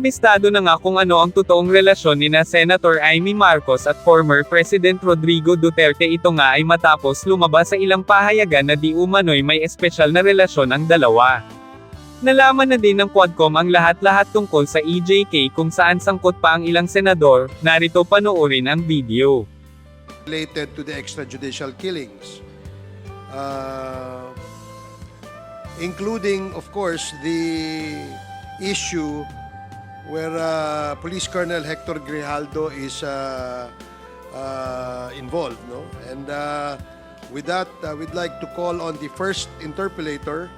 Kabistado na nga kung ano ang totoong relasyon nina Senator Amy Marcos at former President Rodrigo Duterte. Ito nga ay matapos lumabas sa ilang pahayagan na di umano'y may espesyal na relasyon ang dalawa. Nalaman na din ng Quadcom ang lahat-lahat tungkol sa EJK kung saan sangkot pa ang ilang senador. Narito panoorin ang video. Related to the extrajudicial killings, including, of course, the issue where Police Colonel Hector Grijaldo is involved, no? And with that, we'd like to call on the first interpellator,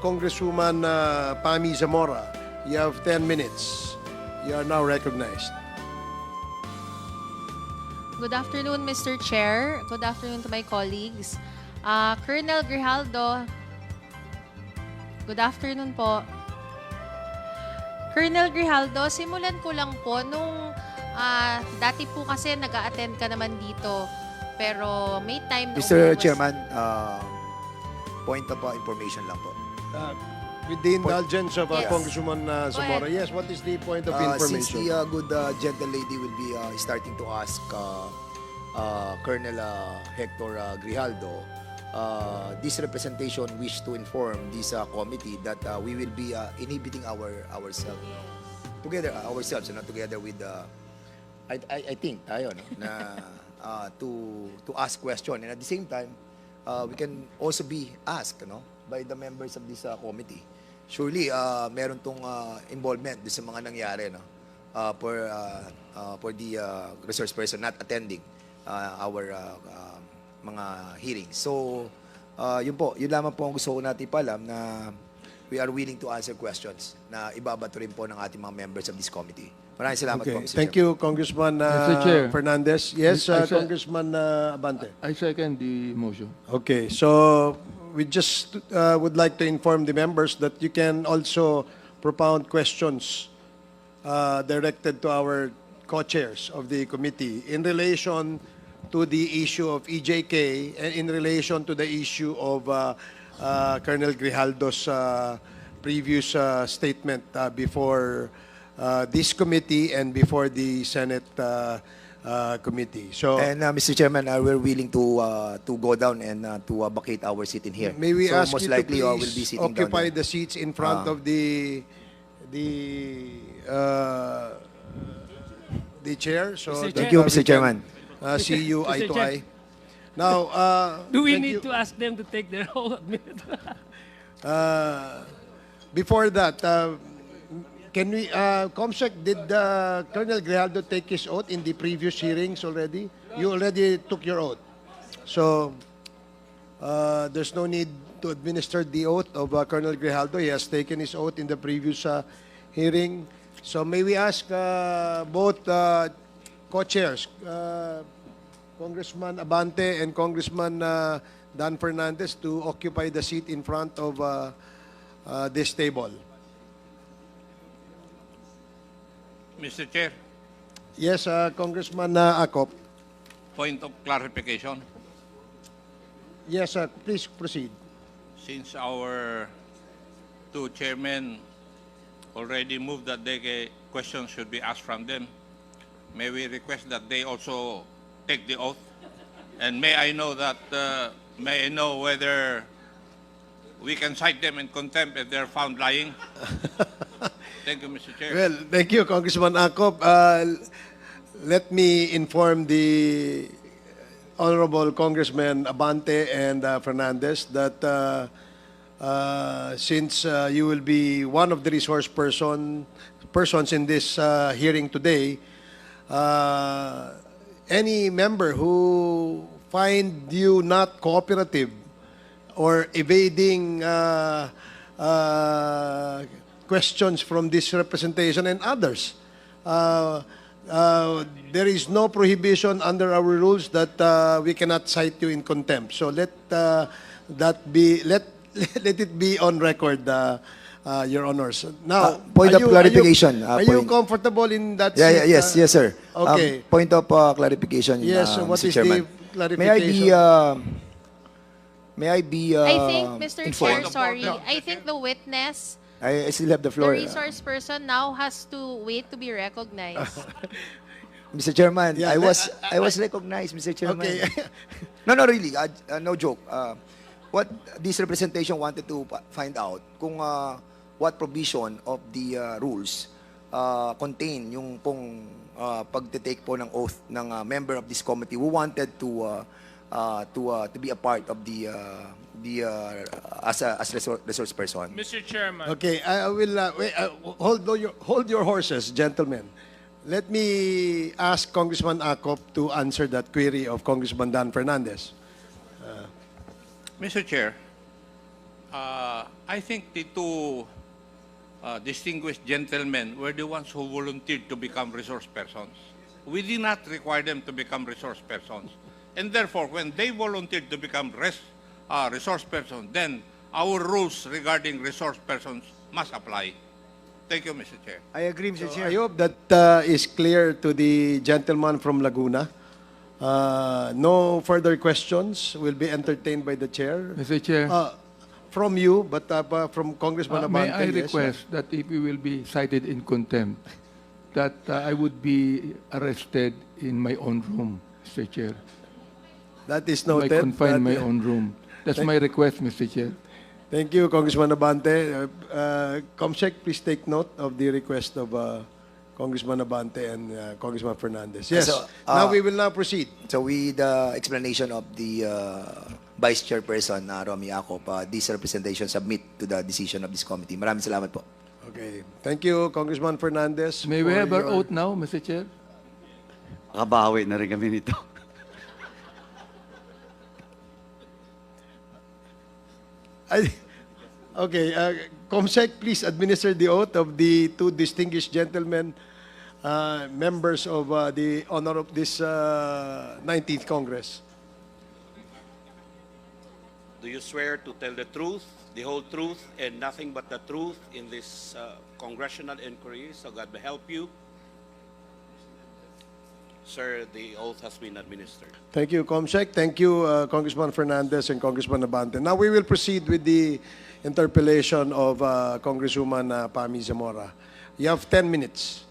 Congresswoman Pami Zamora. You have 10 minutes. You are now recognized. Good afternoon, Mr. Chair. Good afternoon to my colleagues. Colonel Grijaldo, good afternoon po. Colonel Grijaldo, simulan ko lang po nung dati po kasi nag-a-attend ka naman dito. Pero may time na Mr. Chairman, point of information lang po. With the indulgence of Yes. Congresswoman Zamora, ahead. yes, what is the point of Since information? the good gentle lady will be starting to ask Colonel Hector Grijaldo, this representation wish to inform this committee that we will be inhibiting ourselves ourselves, not together with I think tayo, no, na to ask question, and at the same time we can also be asked, no, by the members of this committee. Surely meron tong involvement sa mga nangyari, no, for the resource person not attending our mga hearings. So, yun lamang po ang gusto ko natin ipalam, na we are willing to answer questions na ibabato rin po ng ating mga members of this committee. Maraming salamat po, Mr. Thank Chairman. you, Congressman Mr. Chair. Fernandez. Yes, I said- Congressman Abante. I second the motion. Okay, so we just would like to inform the members that you can also propound questions directed to our co-chairs of the committee in relation to the issue of EJK and in relation to the issue of Colonel Grijaldo's previous statement before this committee and before the Senate committee. So, And Mr. Chairman, we're willing to go down and to vacate our seat in here. may we So ask most you to likely we'll be please sitting down occupy there. the seats in front of the chair, so Mr. that, Thank you, we Mr. can, Chairman. see you Mr. eye to Chair. eye. Now, Do we thank need you. to ask them to take their whole minute? Before that, can we, Comsec, did Colonel Grijaldo take his oath in the previous hearings already? You already took your oath. So, there's no need to administer the oath of Colonel Grijaldo. He has taken his oath in the previous hearing. So, may we ask both co-chairs, Congressman Abante and Congressman Dan Fernandez, to occupy the seat in front of this table. Mr. Chair, Yes, Congressman Acop. point of clarification. Yes, please proceed. Since our two chairmen already moved that questions should be asked from them, may we request that they also take the oath? And may I know whether we can cite them in contempt if they're found lying? Thank you, Mr. Chair. Well, thank you, Congressman Acop. Let me inform the Honorable Congressman Abante and Fernandez that since you will be one of the resource persons in this hearing today, any member who find you not cooperative or evading questions from this representation and others, there is no prohibition under our rules that we cannot cite you in contempt. So let it be on record, Your Honors. Now, Point of clarification, Are you point. comfortable in that? Yeah, seat, yes, yes, sir. Okay. Point of clarification, Yes, what Mr. is Chairman. the May I be I think, Mr. informed? Chair, sorry. I think the witness I still have the The floor. resource person now has to wait to be recognized. Mr. Chairman, Yeah, I was recognized, Mr. Chairman. Okay. No, really, no joke. What this representation wanted to find out kung what provision of the rules contain yung pong pagte-take po ng oath ng member of this committee who wanted to be a part of the as resource person. Mr. Chairman. Okay, I will wait, hold your horses, gentlemen. Let me ask Congressman Acop to answer that query of Congressman Dan Fernandez. Mr. Chair, I think the two distinguished gentlemen were the ones who volunteered to become resource persons. We did not require them to become resource persons. And therefore, when they volunteered to become resource persons, then our rules regarding resource persons must apply. Thank you, Mr. Chair. I agree, Mr. So I hope that is clear to the gentleman from Laguna. No further questions will be entertained by the chair. Mr. Chair, From you, but from Congressman may Abante. I yes. request that if you will be cited in contempt, that I would be arrested in my own room, Mr. Chair. That is I noted. confine my That- own room. That's my request, Mr. Chair. Thank you, Congressman Abante. Comsec, please take note of the request of Congressman Abante and Congressman Fernandez. Yes. So, now we will now proceed. So with the explanation of the Vice Chairperson, Romy Acop, this representation submit to the decision of this committee. Maraming salamat po. Okay. Thank you, Congressman Fernandez. May we for have our your- oath now, Mr. Chair? Makabawi na rin kami nito. Okay. Comsec, please administer the oath of the two distinguished gentlemen, members of the honor of this 19th Congress. Do you swear to tell the truth, the whole truth, and nothing but the truth in this congressional inquiry, so God may help you? Sir, the oath has been administered. Thank you, Comsec. Thank you, Congressman Fernandez and Congressman Abante. Now we will proceed with the interpellation of Congresswoman Pami Zamora. You have 10 minutes.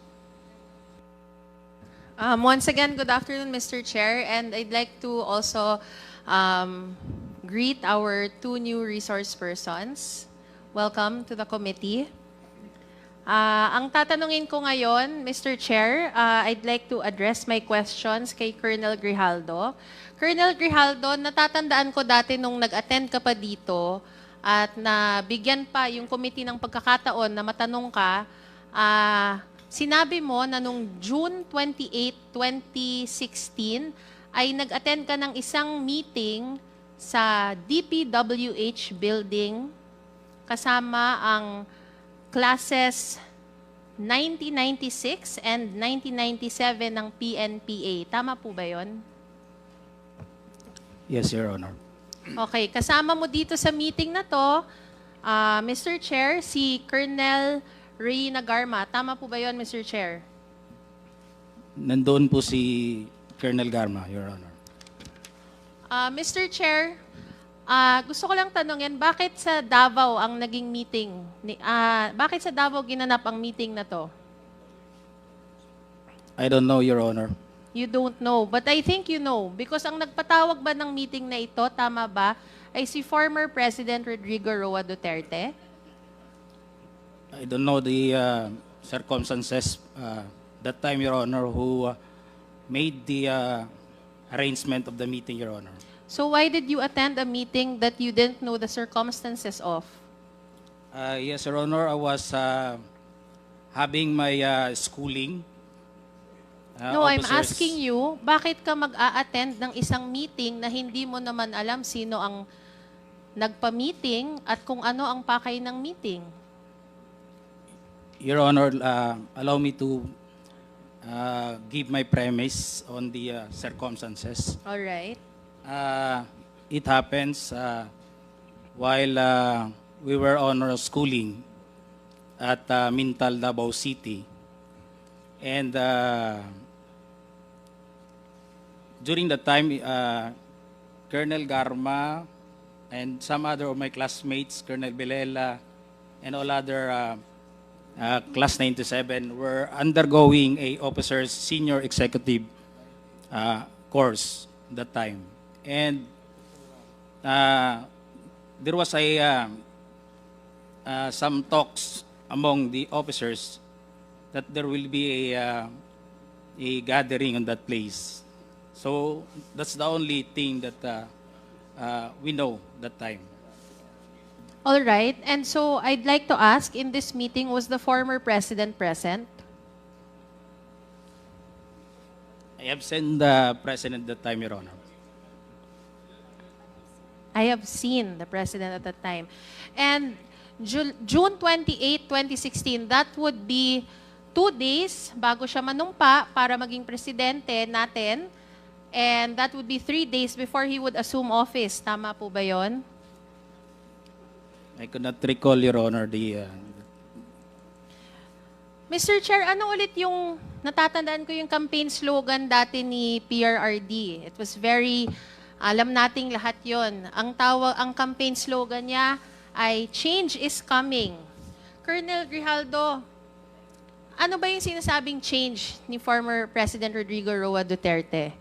Once again, good afternoon, Mr. Chair, and I'd like to also greet our two new resource persons. Welcome to the committee. Ang tatanungin ko ngayon, Mr. Chair, I'd like to address my questions kay Colonel Grijaldo. Colonel Grijaldo, natatandaan ko dati nung nag-attend ka pa dito at nabigyan pa yung committee ng pagkakataon na matanong ka, sinabi mo na nung June 28, 2016, ay nag-attend ka ng isang meeting sa DPWH building kasama ang classes 1996 and 1997 ng PNPA. Tama po ba yun? Yes, Your Honor. Okay, kasama mo dito sa meeting na to, Mr. Chair, si Colonel Ray Nagarma. Tama po ba yun, Mr. Chair? Nandoon po si Colonel Garma, Your Honor. Mr. Chair, gusto ko lang tanungin, bakit sa Davao ang naging meeting? Bakit sa Davao ginanap ang meeting na to? I don't know, Your Honor. You don't know, but I think you know. Because ang nagpatawag ba ng meeting na ito, tama ba, ay si former President Rodrigo Roa Duterte? I don't know the circumstances that time, Your Honor, who made the arrangement of the meeting, Your Honor. So why did you attend a meeting that you didn't know the circumstances of? Yes, Your Honor, I was having my schooling. No, I'm officers. asking you, bakit ka mag-a-attend ng isang meeting na hindi mo naman alam sino ang nagpa-meeting at kung ano ang pakay ng meeting? Your Honor, allow me to give my premise on the circumstances. All right. It happens while we were on our schooling at Mintal, Davao City. And during the time, Colonel Garma and some other of my classmates, Colonel Belela and all other Class 97 were undergoing a officer's senior executive course that time. And there was some talks among the officers that there will be a gathering on that place. So that's the only thing that we know that time. All right. And so I'd like to ask, in this meeting, was the former president present? I have seen the president that time, Your Honor. I have seen the president at that time. And June 28, 2016, that would be 2 days bago siya manumpa para maging presidente natin. And that would be 3 days before he would assume office. Tama po ba yon? I could not recall, Your Honor, Mr. Chair, ano ulit yung natatandaan ko yung campaign slogan dati ni PRRD? It was very, alam nating lahat yon. Ang campaign slogan niya ay "Change is coming." Colonel Grijaldo, ano ba yung sinasabing change ni former President Rodrigo Roa Duterte?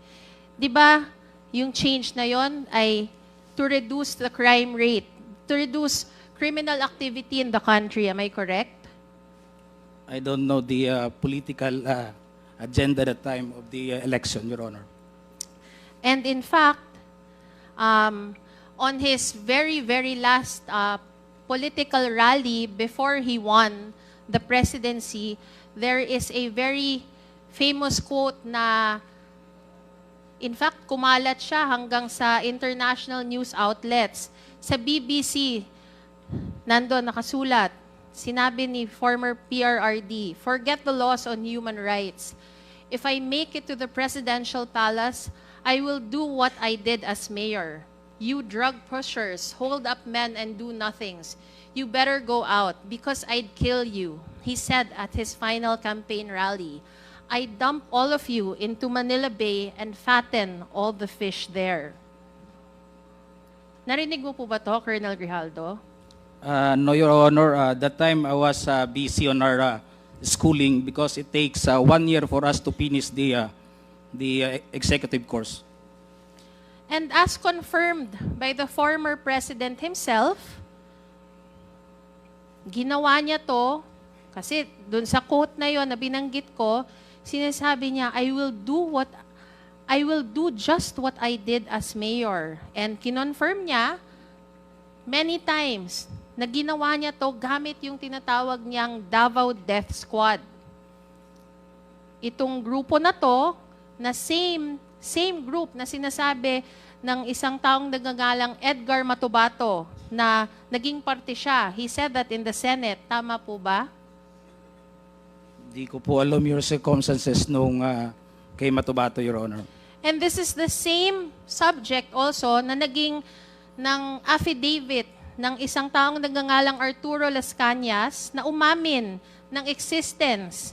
'Di ba yung change na yon ay to reduce the crime rate, to reduce criminal activity in the country. Am I correct? I don't know the political agenda at the time of the election, Your Honor. And in fact, on his very, very last political rally before he won the presidency, there is a very famous quote na, in fact, kumalat siya hanggang sa international news outlets. Sa BBC, nandun nakasulat, sinabi ni former PRRD, "Forget the laws on human rights. If I make it to the presidential palace, I will do what I did as mayor. You drug pushers, hold up men and do nothings. You better go out because I'd kill you," he said at his final campaign rally. "I dump all of you into Manila Bay and fatten all the fish there." Narinig mo po ba to, Colonel Grijaldo? No, Your Honor. That time I was busy on our schooling because it takes 1 year for us to finish the executive course. And as confirmed by the former president himself, ginawa niya to, kasi dun sa quote na yon na binanggit ko, sinasabi niya, I will do just what I did as mayor. And kinonfirm niya many times na ginawa niya to gamit yung tinatawag niyang Davao Death Squad. Itong grupo na to, na same group na sinasabi ng isang taong nagngangalang Edgar Matubato na naging parte siya. He said that in the Senate. Tama po ba? Di ko po alam yung circumstances nung kay Matubato, Your Honor. And this is the same subject also na naging ng affidavit ng isang taong nagngangalang Arturo Las Cañas na umamin ng existence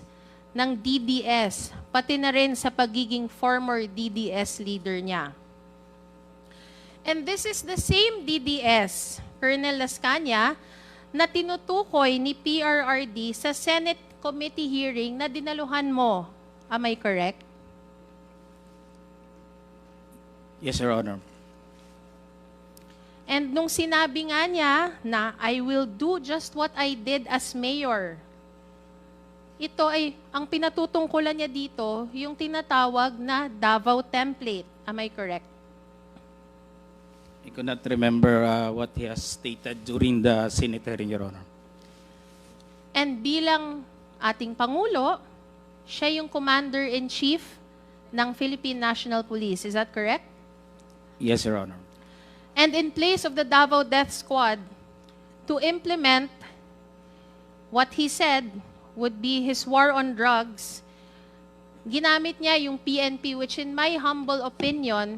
ng DDS, pati na rin sa pagiging former DDS leader niya. And this is the same DDS, Colonel Las Cañas, na tinutukoy ni PRRD sa Senate committee hearing na dinaluhan mo. Am I correct? Yes, Your Honor. And nung sinabi nga niya na I will do just what I did as mayor, ito ay, ang pinatutungkulan niya dito, yung tinatawag na Davao template. Am I correct? I could not remember what he has stated during the Senate hearing, Your Honor. And bilang ating Pangulo, siya yung Commander-in-Chief ng Philippine National Police. Is that correct? Yes, Your Honor. And in place of the Davao Death Squad, to implement what he said would be his war on drugs, ginamit niya yung PNP, which in my humble opinion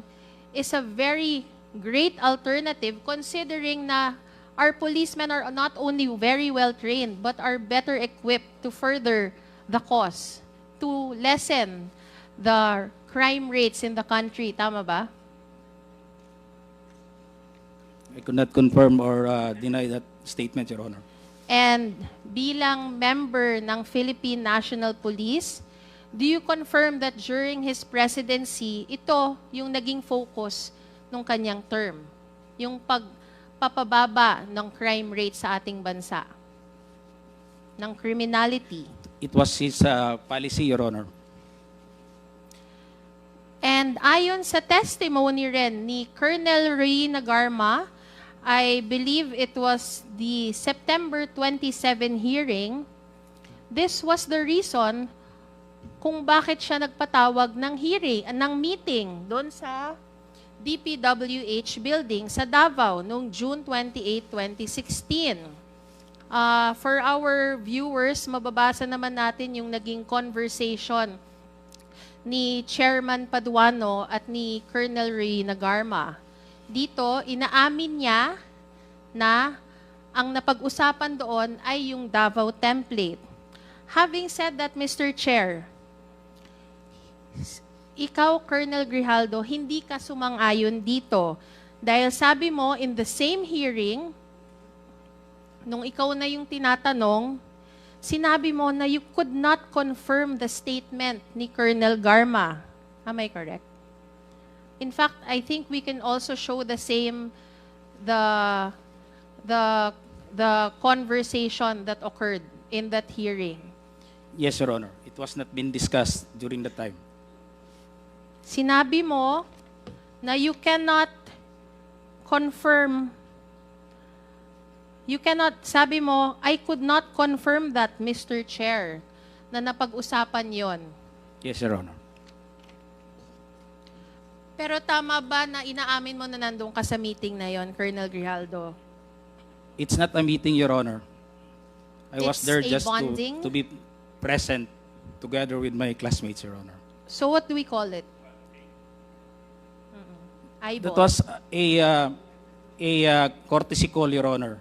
is a very great alternative considering na our policemen are not only very well trained but are better equipped to further the cause, to lessen the crime rates in the country. Tama ba? I could not confirm or deny that statement, Your Honor. And bilang member ng Philippine National Police, do you confirm that during his presidency, ito yung naging focus ng kanyang term? Yung pagpapababa ng crime rate sa ating bansa, ng criminality. It was his policy, Your Honor. And ayon sa testimony rin ni Colonel Ray Nagarma, I believe it was the September 27 hearing, this was the reason kung bakit siya nagpatawag ng hearing, ng meeting doon sa DPWH building sa Davao noong June 28, 2016. For our viewers, mababasa naman natin yung naging conversation ni Chairman Paduano at ni Colonel Ray Nagarma. Dito, inaamin niya na ang napag-usapan doon ay yung Davao template. Having said that, Mr. Chair, ikaw, Colonel Grijaldo, hindi ka sumang-ayon dito. Dahil sabi mo, in the same hearing, nung ikaw na yung tinatanong, sinabi mo na you could not confirm the statement ni Colonel Garma. Am I correct? In fact, I think we can also show the same, the conversation that occurred in that hearing. Yes, Your Honor. It was not been discussed during the time. Sinabi mo na you cannot confirm, sabi mo, I could not confirm that, Mr. Chair, na napag-usapan yon. Yes, Your Honor. Pero tama ba na inaamin mo na nandun ka sa meeting na yon, Colonel Grijaldo? It's not a meeting, Your Honor. I was It's there a just bonding? to be present together with my classmates, Your Honor. So what do we call it? That was a courtesy call, Your Honor,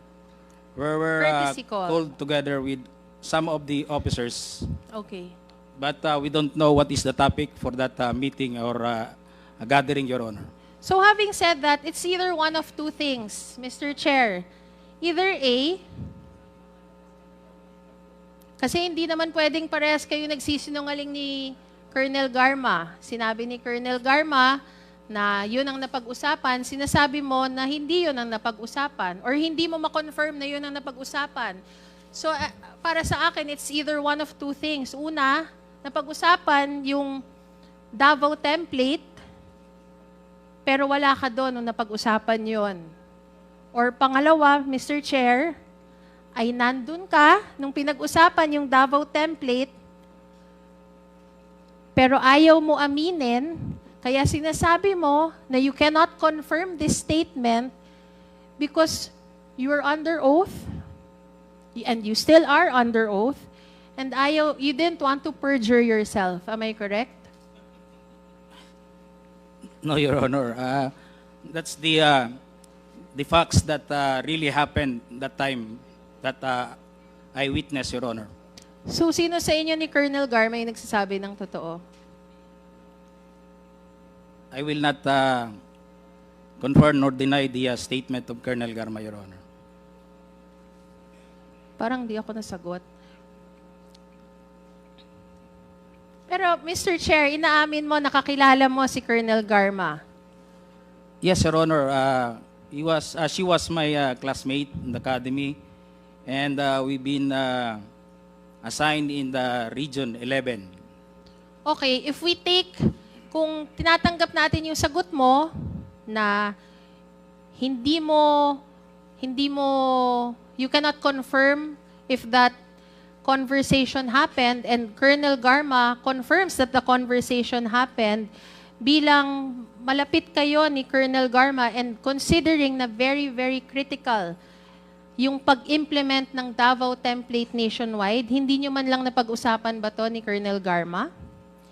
where we're Courtesy call. called together with some of the officers, Okay. but we don't know what is the topic for that meeting or a gathering, Your Honor. So having said that, it's either one of two things, Mr. Chair. Either A, kasi hindi naman pwedeng parehas kayo nagsisinungaling ni Colonel Garma. Sinabi ni Colonel Garma na yun ang napag-usapan, sinasabi mo na hindi yun ang napag-usapan or hindi mo ma-confirm na yun ang napag-usapan. So para sa akin, it's either one of two things. Una, napag-usapan yung Davao template, pero wala ka doon nung napag-usapan yon. Or pangalawa, Mr. Chair, ay nandun ka nung pinag-usapan yung Davao template, pero ayaw mo aminin, kaya sinasabi mo na you cannot confirm this statement because you are under oath, and you still are under oath, and you didn't want to perjure yourself. Am I correct? No, Your Honor. That's the facts that really happened that time that I witnessed, Your Honor. So, sino sa inyo ni Colonel Garma yung nagsasabi ng totoo? I will not confirm nor deny the statement of Colonel Garma, Your Honor. Parang di ako nasagot. Pero, Mr. Chair, inaamin mo, nakakilala mo si Colonel Garma. Yes, Your Honor. She was my classmate in the academy, and we've been assigned in the Region 11. Okay, if we take, kung tinatanggap natin yung sagot mo na hindi mo, you cannot confirm if that conversation happened, and Colonel Garma confirms that the conversation happened, bilang malapit kayo ni Colonel Garma and considering na very, very critical yung pag-implement ng Davao template nationwide, hindi nyo man lang napag-usapan ba to ni Colonel Garma?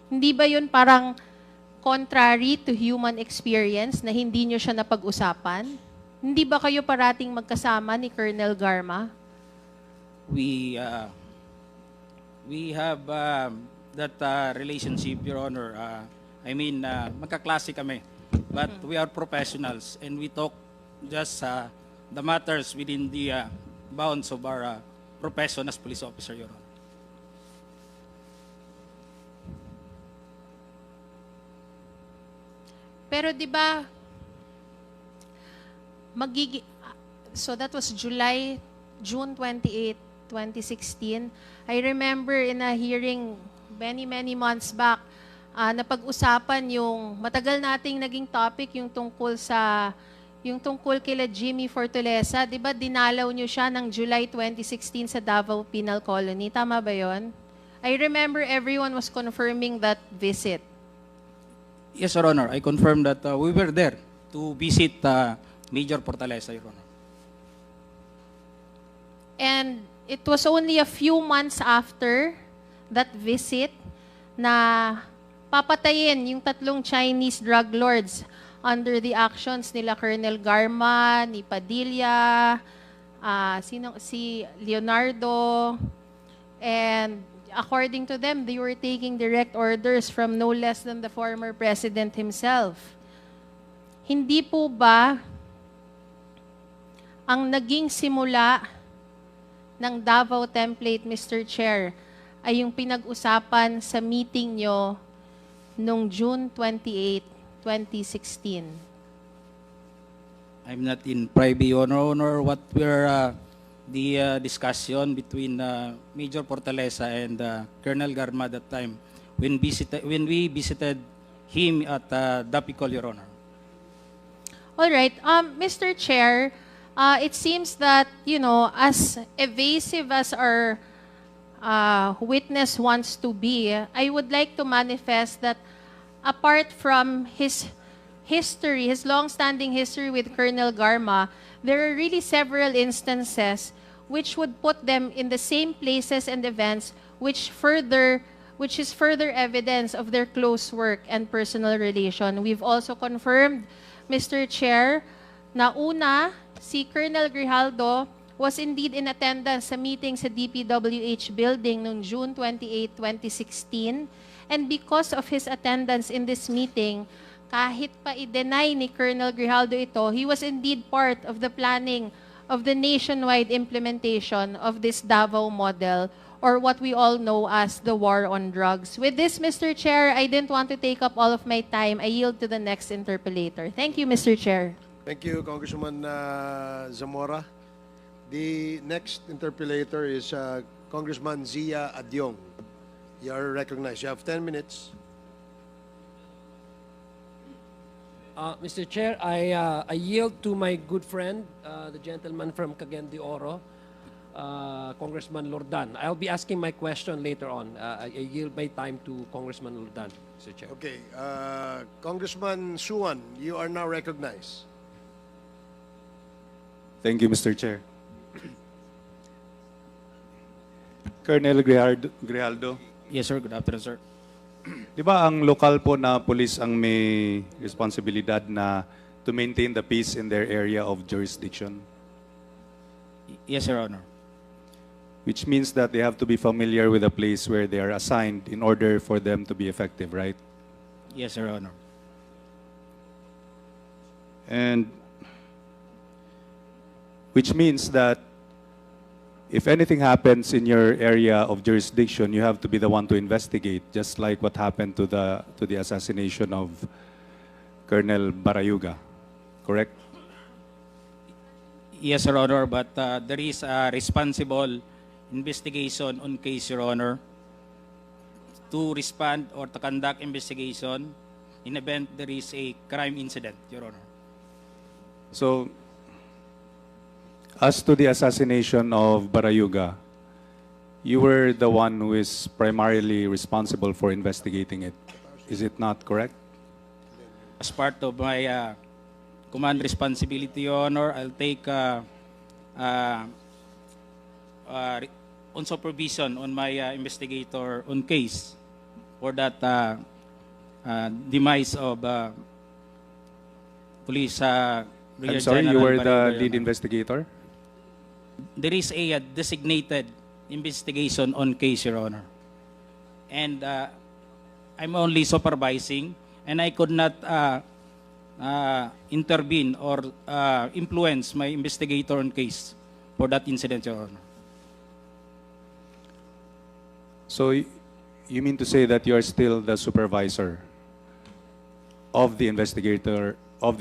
Hindi ba yun parang contrary to human experience na hindi nyo siya napag-usapan? Hindi ba kayo parating magkasama ni Colonel Garma? We have that relationship, Your Honor. I mean, magkaklase kami. But we are professionals and we talk just the matters within the bounds of our profession as police officer, Your Honor. Pero 'di ba so that was June 28, 2016. I remember in a hearing many months back, napag-usapan yung matagal nating naging topic yung tungkol kila Jimmy Fortaleza. 'Di ba dinalaw niyo siya ng July 2016 sa Davao Penal Colony? Tama ba 'yon? I remember everyone was confirming that visit. Yes, Your Honor. I confirm that we were there to visit Major Fortaleza, Your Honor. And it was only a few months after that visit na papatayin yung 3 Chinese drug lords under the actions nila Colonel Garma, ni Padilla, si Leonardo, and according to them, they were taking direct orders from no less than the former president himself. Hindi po ba ang naging simula ng Davao Template, Mr. Chair, ay yung pinag-usapan sa meeting nyo noong June 28, 2016? I'm not in privy, Your Honor, what were the discussion between Major Fortaleza and Colonel Garma that time when we visited him at Dapicol, Your Honor. All right. Mr. Chair, it seems that, as evasive as our witness wants to be, I would like to manifest that apart from his history, his long-standing history with Colonel Garma, there are really several instances which would put them in the same places and events which is further evidence of their close work and personal relation. We've also confirmed, Mr. Chair, na una, si Colonel Grijaldo was indeed in attendance sa meeting sa DPWH building noong June 28, 2016. And because of his attendance in this meeting, kahit pa i-deny ni Colonel Grijaldo ito, he was indeed part of the planning of the nationwide implementation of this Davao model, or what we all know as the war on drugs. With this, Mr. Chair, I didn't want to take up all of my time. I yield to the next interpellator. Thank you, Mr. Chair. Thank you, Congresswoman Zamora. The next interpellator is Congressman Zia Adyong. You are recognized. You have 10 minutes. Mr. Chair, I yield to my good friend, the gentleman from Cagayan de Oro, Congressman Lordan. I'll be asking my question later on. I yield my time to Congressman Lordan, Mr. Chair. Okay. Congressman Suwan, you are now recognized. Thank you, Mr. Chair. Colonel Grijaldo, Yes, sir. Good afternoon, sir. di ba ang lokal po na police ang may responsibilidad na to maintain the peace in their area of jurisdiction? Yes, Your Honor. Which means that they have to be familiar with the place where they are assigned in order for them to be effective, right? Yes, Your Honor. And which means that if anything happens in your area of jurisdiction, you have to be the one to investigate, just like what happened to the assassination of Colonel Barayuga, correct? Yes, Your Honor, but there is a responsible investigation on case, Your Honor, to respond or to conduct investigation in event there is a crime incident, Your Honor. So, as to the assassination of Barayuga, you were the one who is primarily responsible for investigating it. Is it not correct? As part of my command responsibility, Your Honor, I'll take on supervision on my investigator on case for that demise of police. I'm sorry, you were the lead investigator? There is a designated investigation on case, Your Honor. And I'm only supervising, and I could not intervene or influence my investigator on case for that incident, Your Honor. So you mean to say that you are still the supervisor of the investigator of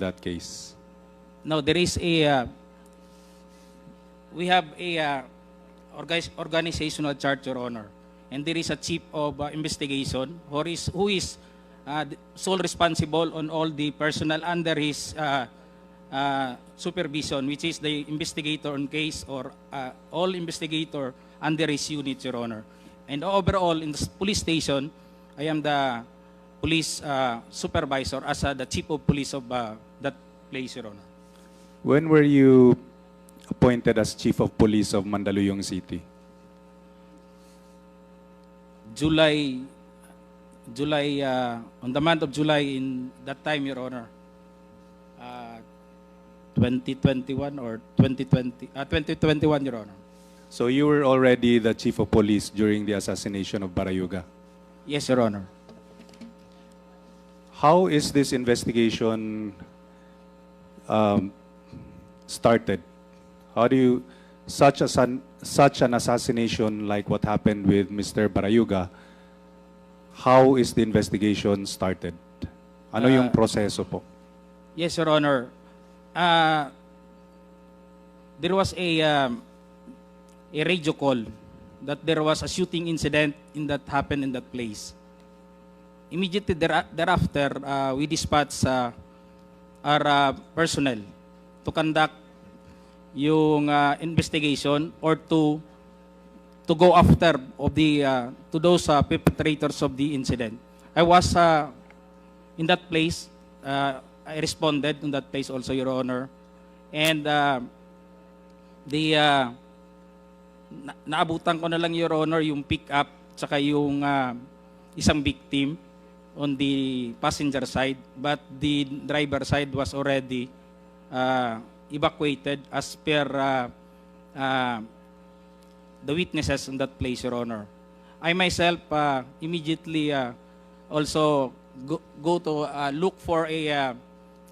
that case? No, there is a, we have a organizational chart, Your Honor. And there is a chief of investigation who is sole responsible on all the personnel under his supervision, which is the investigator on case or all investigator under his unit, Your Honor. And overall, in the police station, I am the police supervisor as the chief of police of that place, Your Honor. When were you appointed as chief of police of Mandaluyong City? July, on the month of July in that time, Your Honor, 2021 or 2021, Your Honor. So you were already the chief of police during the assassination of Barayuga. Yes, Your Honor. How is this investigation started? How do you, such an assassination like what happened with Mr. Barayuga, how is the investigation started? Ano yung proseso po? Yes, Your Honor. There was a radio call that there was a shooting incident that happened in that place. Immediately thereafter, we dispatched our personnel to conduct yung investigation or to go after of the to those perpetrators of the incident. I was in that place. I responded in that place also, Your Honor, and naabutan ko na lang, Your Honor, yung pick up tsaka yung isang victim on the passenger side, but the driver side was already evacuated as per the witnesses in that place, Your Honor. I myself immediately also go to look for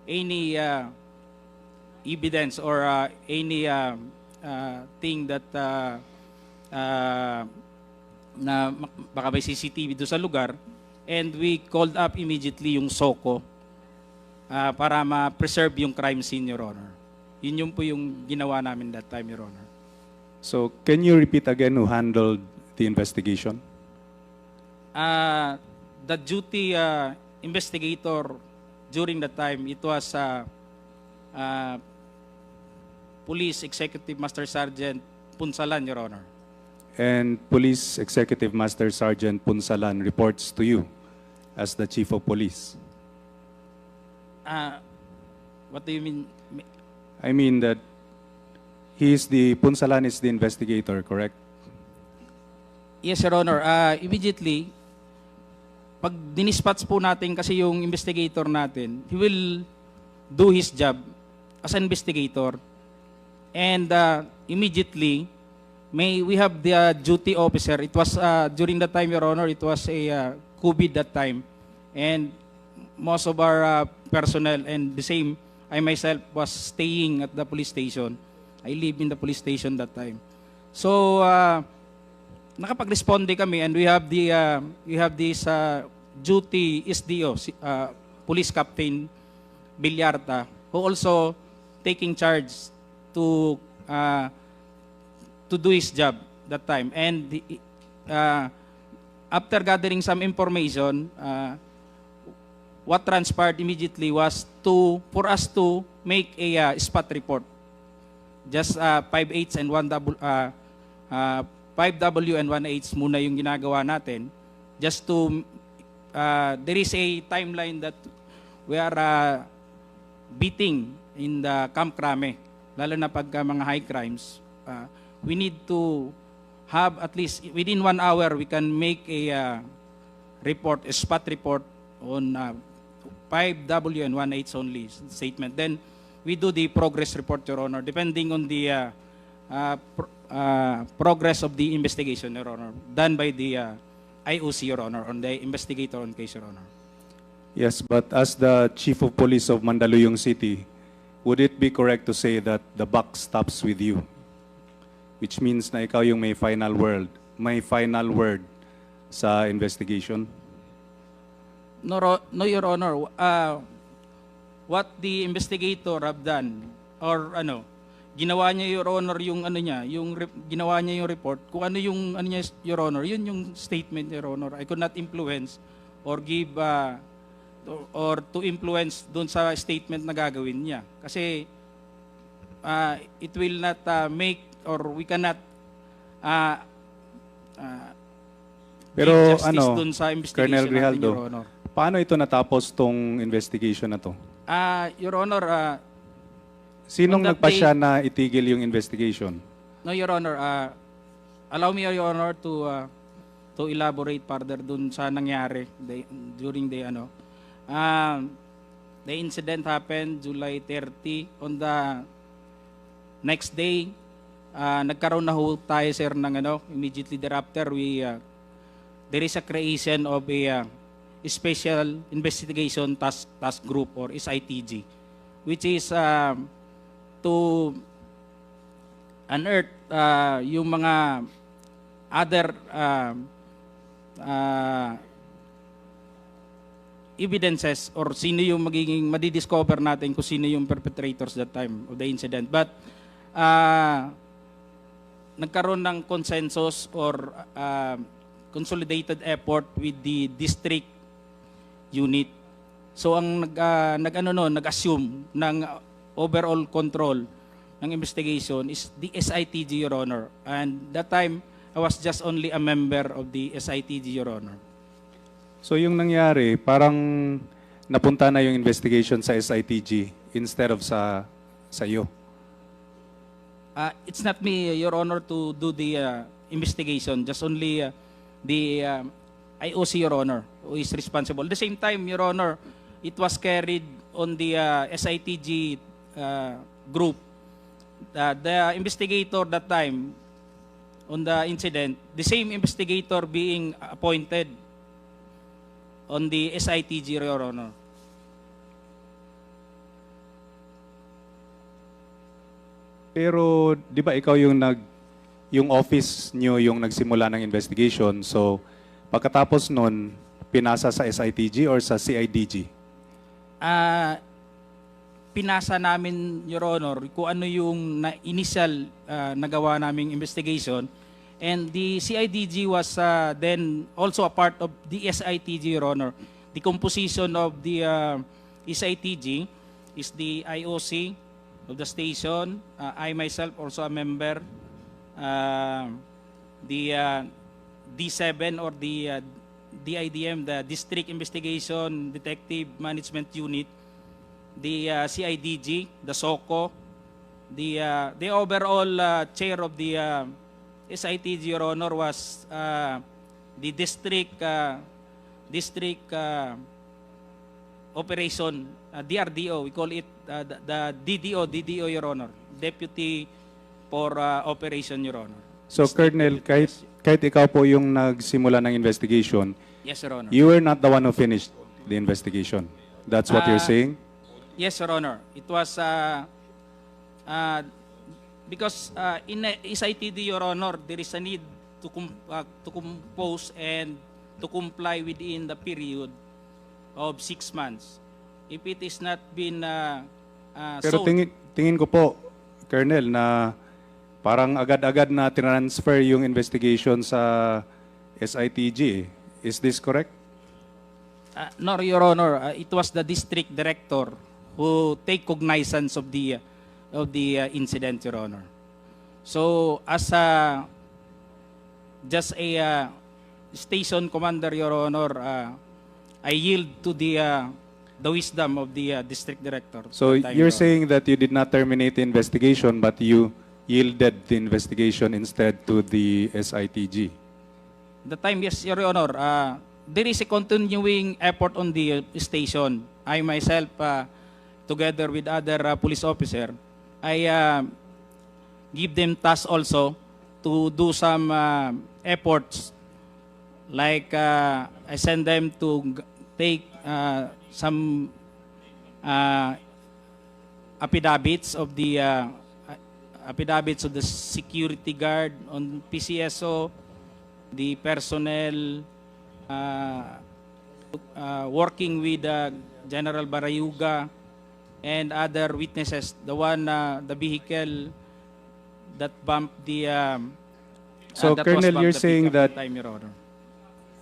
any evidence or any thing that na baka may CCTV doon sa lugar, and we called up immediately yung SOCO para ma-preserve yung crime scene, Your Honor. Yun po yung ginawa namin that time, Your Honor. So can you repeat again who handled the investigation? The duty investigator during that time, it was Police Executive Master Sergeant Punsalan, Your Honor. And Police Executive Master Sergeant Punsalan reports to you as the Chief of Police. What do you mean? I mean that Punsalan is the investigator, correct? Yes, Your Honor. Immediately, pag dinispatch po natin kasi yung investigator natin, he will do his job as an investigator. And immediately, we have the duty officer. It was during that time, Your Honor, it was a COVID that time. And most of our personnel and the same, I myself was staying at the police station. I live in the police station that time. So, nakapag-responde kami, and we have this duty SDO, Police Captain Villarta, who also taking charge to do his job that time. And after gathering some information, what transpired immediately was for us to make a spot report. Just 5/8 and 5W and 1/8 muna yung ginagawa natin. Just to, there is a timeline that we are beating in the Camp Crame, lalo na pagka mga high crimes. We need to have at least within 1 hour we can make a report, a spot report on 5W and 1/8 only statement. Then we do the progress report, Your Honor, depending on the progress of the investigation, Your Honor, done by the IOC, Your Honor, on the investigator on case, Your Honor. Yes, but as the Chief of Police of Mandaluyong City, would it be correct to say that the buck stops with you? Which means na ikaw yung may final word may final word sa investigation? No, Your Honor. What the investigator have done, or ginawa niya, Your Honor, yung ginawa niya yung report, kung ano yung niya, Your Honor, yun yung statement, Your Honor. I could not influence or give or to influence doon sa statement na gagawin niya. Kasi it will not make, or we cannot Pero give justice doon sa investigation Colonel natin, Grijaldo, Your Honor. paano ito natapos tong investigation na to? Your Honor, Sinong on that nagpasya day- na itigil yung investigation? no, Your Honor, allow me, Your Honor, to elaborate further dun sa nangyari during the the incident happened July 30. On the next day, nagkaroon na ho tayo, sir, ng immediately thereafter, there is a creation of a Special Investigation Task Group, or SITG, which is to unearth yung mga other evidences, or sino yung madidiscover natin kung sino yung perpetrators that time of the incident. But nagkaroon ng consensus or consolidated effort with the district unit. So ang nag-assume ng overall control ng investigation is the SITG, Your Honor. And that time, I was just only a member of the SITG, Your Honor. So yung nangyari, parang napunta na yung investigation sa SITG instead of sa iyo. It's not me, Your Honor, to do the investigation. Just only the IOC, Your Honor, who is responsible. At the same time, Your Honor, it was carried on the SITG group. The investigator that time on the incident, the same investigator being appointed on the SITG, Your Honor. Pero di ba ikaw yung office nyo yung nagsimula ng investigation, so pagkatapos nun, pinasa sa SITG or sa CIDG? Pinasa namin, Your Honor, kung ano yung initial nagawa naming investigation. And the CIDG was then also a part of the SITG, Your Honor. The composition of the SITG is the IOC of the station, I myself also a member, the D7 or the DIDM, the District Investigation Detective Management Unit, the CIDG, the SOCO, the overall chair of the SITG, Your Honor, was the district operation, DRDO, we call it the DDO, Your Honor, Deputy for Operation, Your Honor. So Colonel, kahit ikaw po yung nagsimula ng investigation, Yes, Your Honor. you were not the one who finished the investigation. That's what you're saying? Yes, Your Honor. It was because in SITD, Your Honor, there is a need to compose and to comply within the period of 6 months. If it is not been Pero sold, tingin ko po, Colonel, na parang agad-agad na transfer yung investigation sa SITG. Is this correct? no, Your Honor, it was the district director who take cognizance of the incident, Your Honor. So as just a station commander, Your Honor, I yield to the wisdom of the district director. So that time, you're Your saying that you did not terminate the investigation, but you yielded the investigation instead to the SITG. The time, yes, Your Honor. There is a continuing effort on the station. I myself, together with other police officer, I give them tasks also to do some efforts. Like I send them to take some affidavits of the security guard on PCSO, the personnel working with General Barayuga and other witnesses, the vehicle that bumped the So, that was Colonel, bumped you're the saying pickup that time, Your Honor.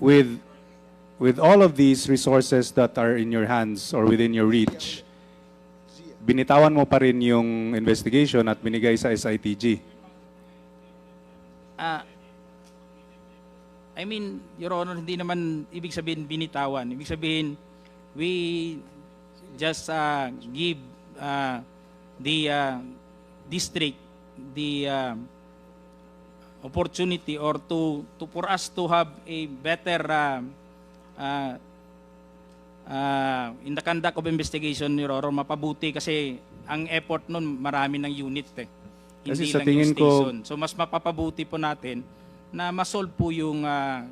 with all of these resources that are in your hands or within your reach, binitawan mo pa rin yung investigation at binigay sa SITG. I mean, Your Honor, hindi naman ibig sabihin binitawan. Ibig sabihin, we just give the district the opportunity or for us to have a better in the conduct of investigation, Your Honor, mapabuti kasi ang effort nun marami ng unit Kasi hindi sa lang tingin yung ko- station. So mas mapapabuti po natin na masolve po yung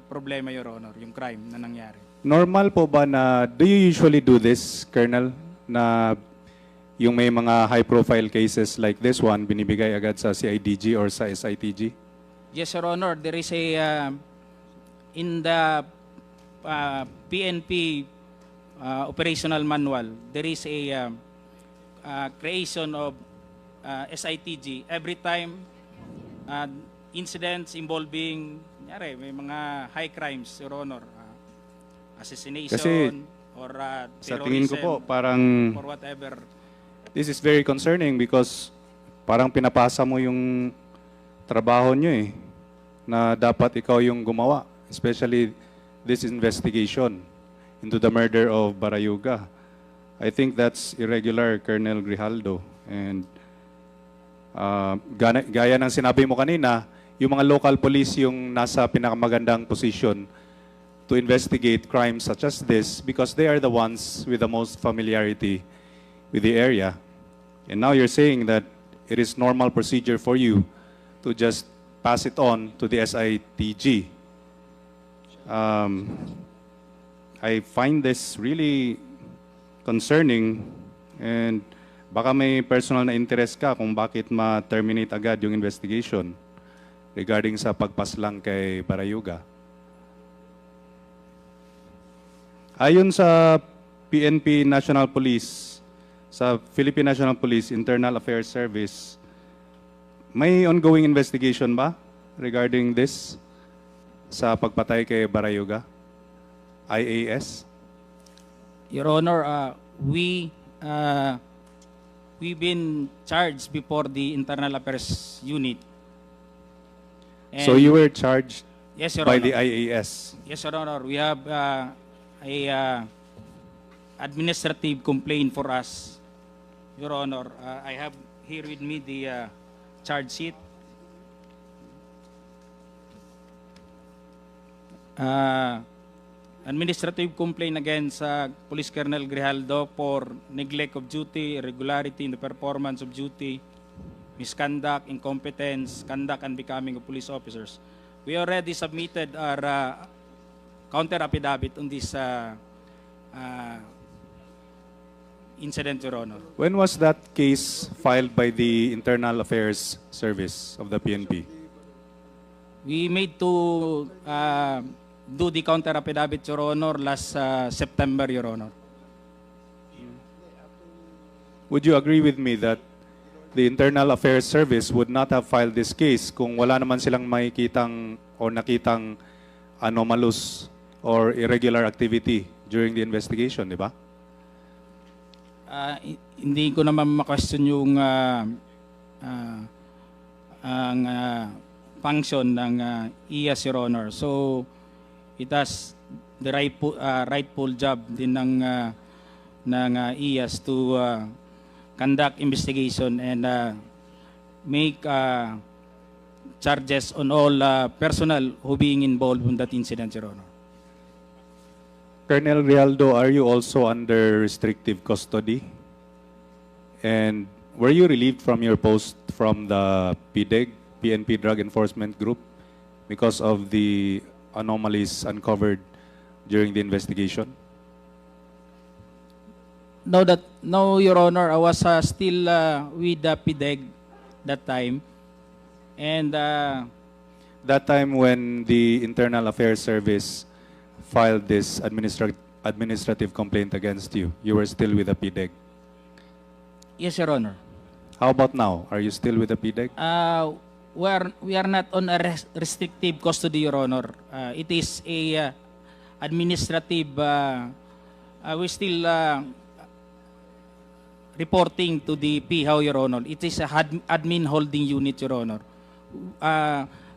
problema, Your Honor, yung crime na nangyari. Normal po ba na, do you usually do this, Colonel, na yung may mga high-profile cases like this one, binibigay agad sa CIDG or sa SITG? Yes, Your Honor, there is a in the PNP operational manual, there is a creation of SITG every time incidents involving may mga high crimes, Your Honor, assassination Kasi or Sa tingin ko po, terrorism parang or whatever. this is very concerning because parang pinapasa mo yung trabaho nyo na dapat ikaw yung gumawa, especially this investigation into the murder of Barayuga. I think that's irregular, Colonel Grijaldo. And gaya ng sinabi mo kanina, yung mga local police yung nasa pinakamagandang position to investigate crimes such as this because they are the ones with the most familiarity with the area. And now you're saying that it is normal procedure for you to just pass it on to the SITG. I find this really concerning and baka may personal na interest ka kung bakit ma-terminate agad yung investigation regarding sa pagpaslang kay Barayuga. Ayon sa PNP National Police, sa Philippine National Police Internal Affairs Service, may ongoing investigation ba regarding this sa pagpatay kay Barayuga? IAS? Your Honor, we've been charged before the Internal Affairs Unit. So you were charged Yes, Your by Honor. the IAS? Yes, Your Honor. We have a administrative complaint for us, Your Honor. I have here with me the charge sheet. Administrative complaint against Police Colonel Grijaldo for neglect of duty, irregularity in the performance of duty, misconduct, incompetence, conduct unbecoming of police officers. We already submitted our counter affidavit on this incident, Your Honor. When was that case filed by the Internal Affairs Service of the PNP? We made to do the counter affidavit, Your Honor, last September, Your Honor. Would you agree with me that the Internal Affairs Service would not have filed this case kung wala naman silang makikitang o nakitang anomalous or irregular activity during the investigation, di ba? Hindi ko naman ma-question yung ang function ng IAS, Your Honor. So it has the rightful job din ng IAS to conduct investigation and make charges on all personnel who being involved in that incident, Your Honor. Colonel Rialdo, are you also under restrictive custody? And were you relieved from your post from the PDEG, PNP Drug Enforcement Group, because of the anomalies uncovered during the investigation? No, Your Honor, I was still with the PDEG that time. And that time when the Internal Affairs Service filed this administrative complaint against you, you were still with the PDEG. Yes, Your Honor. How about now? Are you still with the PDEG? We are not on a restrictive custody, Your Honor. It is a administrative. We still reporting to the PHAW, Your Honor. It is a admin holding unit, Your Honor.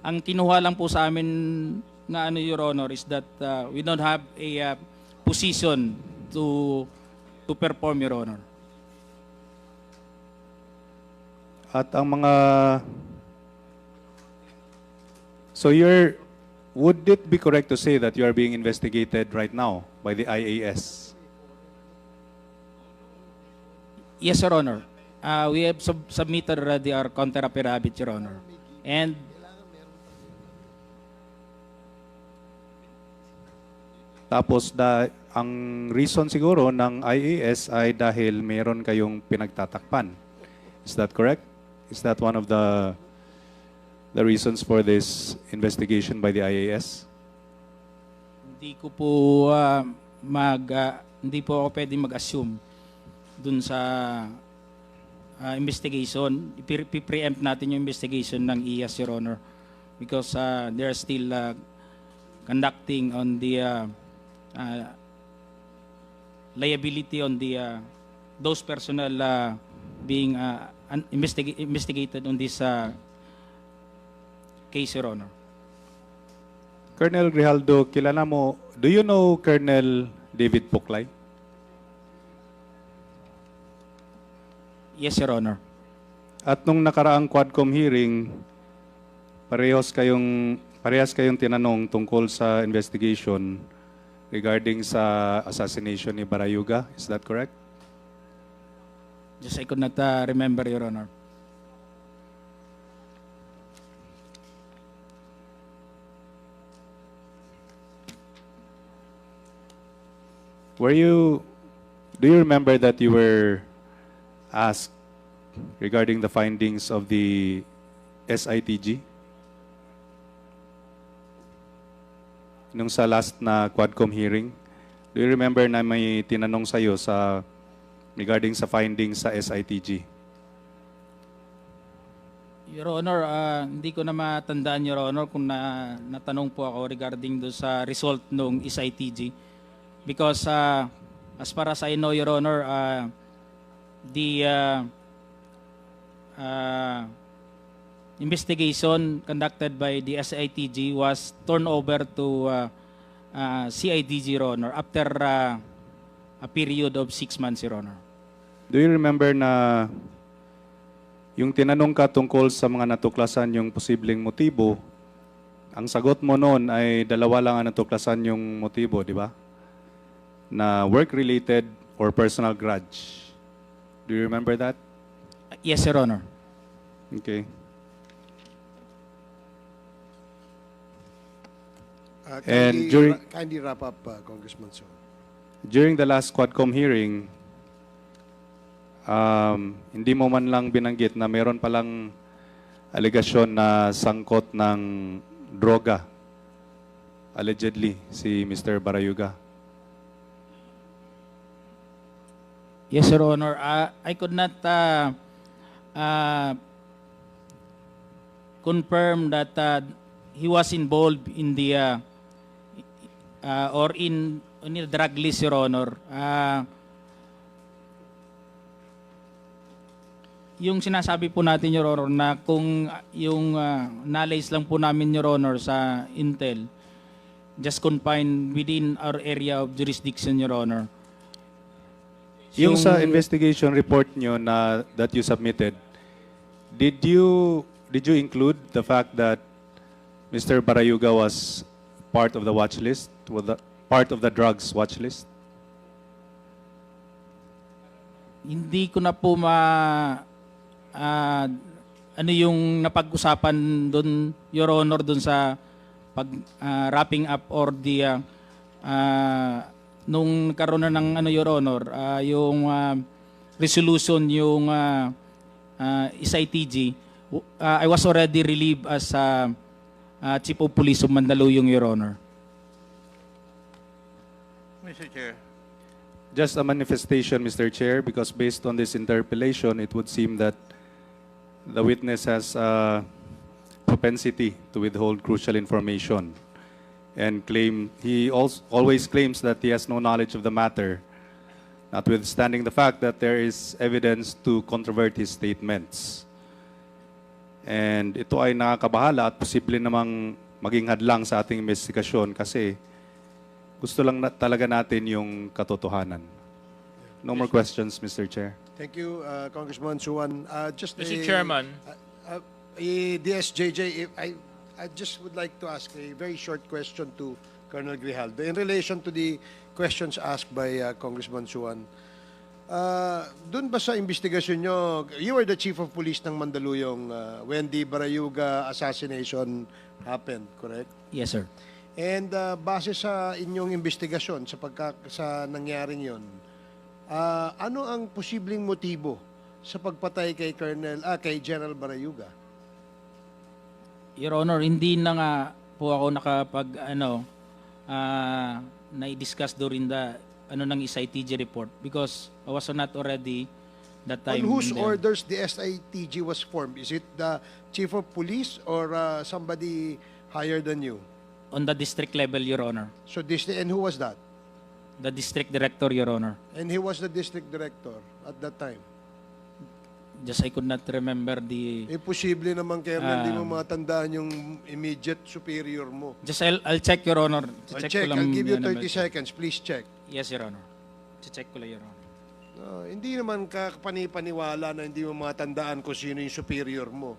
Ang kinuha lang po sa amin na ano, Your Honor, is that we don't have a position to perform, Your Honor. At ang mga... So would it be correct to say that you are being investigated right now by the IAS? Yes, Your Honor. We have submitted already our counter affidavit, Your Honor. And Tapos ang reason siguro ng IAS ay dahil mayroon kayong pinagtatakpan. Is that correct? Is that one of the reasons for this investigation by the IAS? hindi ko po hindi po ako pwedeng mag-assume dun sa investigation. I-preempt natin yung investigation ng IAS, Your Honor, because they are still conducting on the liability on the those personnel being investigated on this case, Your Honor. Colonel Grijaldo, kilala mo, do you know Colonel David Puklay? Yes, Your Honor. At nung nakaraang Quadcom hearing, parehas kayong tinanong tungkol sa investigation regarding sa assassination ni Barayuga. Is that correct? Just I could not remember, Your Honor. Do you remember that you were asked regarding the findings of the SITG? Nung sa last na Quadcom hearing, do you remember na may tinanong sa'yo regarding sa findings sa SITG? Your Honor, hindi ko na matandaan, Your Honor, kung natanong po ako regarding do sa result ng SITG. Because as far as I know, Your Honor, the investigation conducted by the SITG was turned over to CIDG, Your Honor, after a period of 6 months, Your Honor. Do you remember na yung tinanong ka tungkol sa mga natuklasan yung posibleng motibo, ang sagot mo noon ay dalawa lang ang natuklasan yung motibo, di ba? Na work-related or personal grudge. Do you remember that? Yes, Your Honor. Okay. Kindly wrap up, Congressman So. During the last Quadcom hearing, hindi mo man lang binanggit na meron palang alegasyon na sangkot ng droga, allegedly, si Mr. Barayuga. Yes, Your Honor. I could not confirm that he was involved in the or in the drug list, Your Honor. Yung sinasabi po natin, Your Honor, na kung yung knowledge lang po namin, Your Honor, sa Intel, just confined within our area of jurisdiction, Your Honor. Yung sa investigation report nyo that you submitted, did you include the fact that Mr. Barayuga was part of the watch list, part of the drugs watch list? Hindi ko na po ano yung napag-usapan doon, Your Honor, doon sa wrapping up or the nung karoon na ng Your Honor, yung resolution yung SITG, I was already relieved as Chief of Police of Mandaluyong, Your Honor. Mr. Chair. Just a manifestation, Mr. Chair, because based on this interpellation, it would seem that the witness has a propensity to withhold crucial information and he always claims that he has no knowledge of the matter, notwithstanding the fact that there is evidence to controvert his statements. And ito ay nakakabahala at posible namang maging hadlang sa ating investigasyon kasi gusto lang talaga natin yung katotohanan. No more questions, Mr. Chair. Thank you, Congressman Suwan. Mr. Chairman. DSJJ, I just would like to ask a very short question to Colonel Grijaldo in relation to the questions asked by Congressman Suwan. Doon ba sa investigasyon nyo, you were the Chief of Police ng Mandaluyong when the Barayuga assassination happened, correct? Yes, sir. And base sa inyong investigasyon sa nangyaring yon, ano ang posibleng motibo sa pagpatay kay kay General Barayuga? Your Honor, hindi na nga po ako na-discuss during the ng SITG report because I was not already that time. On whose in there. orders the SITG was formed? Is it the Chief of Police or somebody higher than you? On the district level, Your Honor. So and who was that? The district director, Your Honor. And he was the district director at that time. Just I could not remember the... Imposible naman, Colonel, hindi mo matandaan yung immediate superior mo. Just I'll check, Your Honor. Check. I'll give you 30 seconds. Please check. Yes, Your Honor. Check ko lang, Your Honor. No, hindi naman kapani-paniwala na hindi mo matandaan kung sino yung superior mo.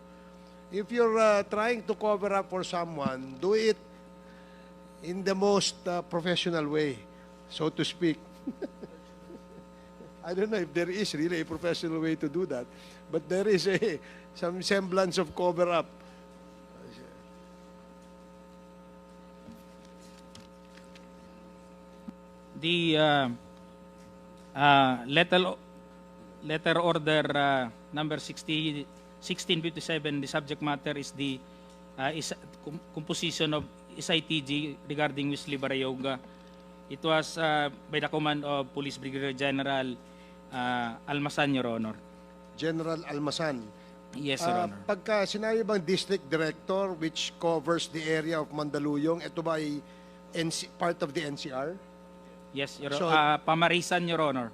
If you're trying to cover up for someone, do it in the most professional way, so to speak. I don't know if there is really a professional way to do that, but there is some semblance of cover-up. The letter order number 1657, the subject matter is the composition of SITG regarding Wesley Barayuga. It was by the command of Police Brigadier General Almasan, Your Honor. General Almasan. Yes, Your Honor. Pagka sinabi bang district director which covers the area of Mandaluyong, ito ba ay part of the NCR? Yes, Your So- Honor. Pamarisan, Your Honor.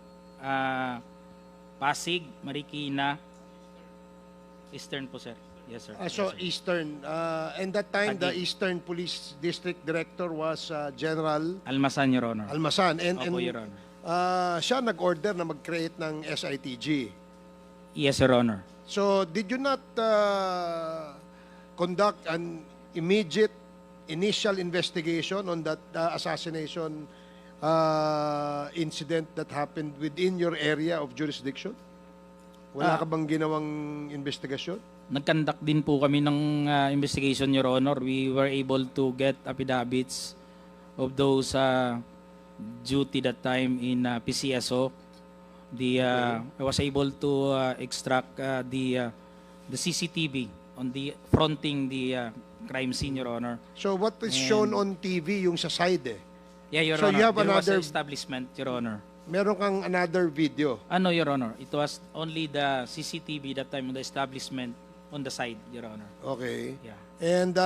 Pasig, Marikina, Eastern po, sir. Yes, sir. So Yes, sir. Eastern. And that time, the Taguig. Eastern Police District Director was General Almasan, Your Honor. Almasan. And Opo, Your Honor. siya nag-order na mag-create ng SITG. Yes, Your Honor. So, did you not conduct an immediate initial investigation on that assassination incident that happened within your area of jurisdiction? Wala ka bang ginawang investigasyon? Nag-conduct din po kami ng investigation, Your Honor. We were able to get affidavits of those duty that time in PCSO. I was able to extract the CCTV on the fronting the crime scene, Your Honor. So, what is shown on TV yung sa side Yeah, Your So Honor. you have There was another- an establishment, Your Honor. Meron kang another video. Ano, Your Honor? It was only the CCTV that time on the establishment on the side, Your Honor. Okay. Yeah. And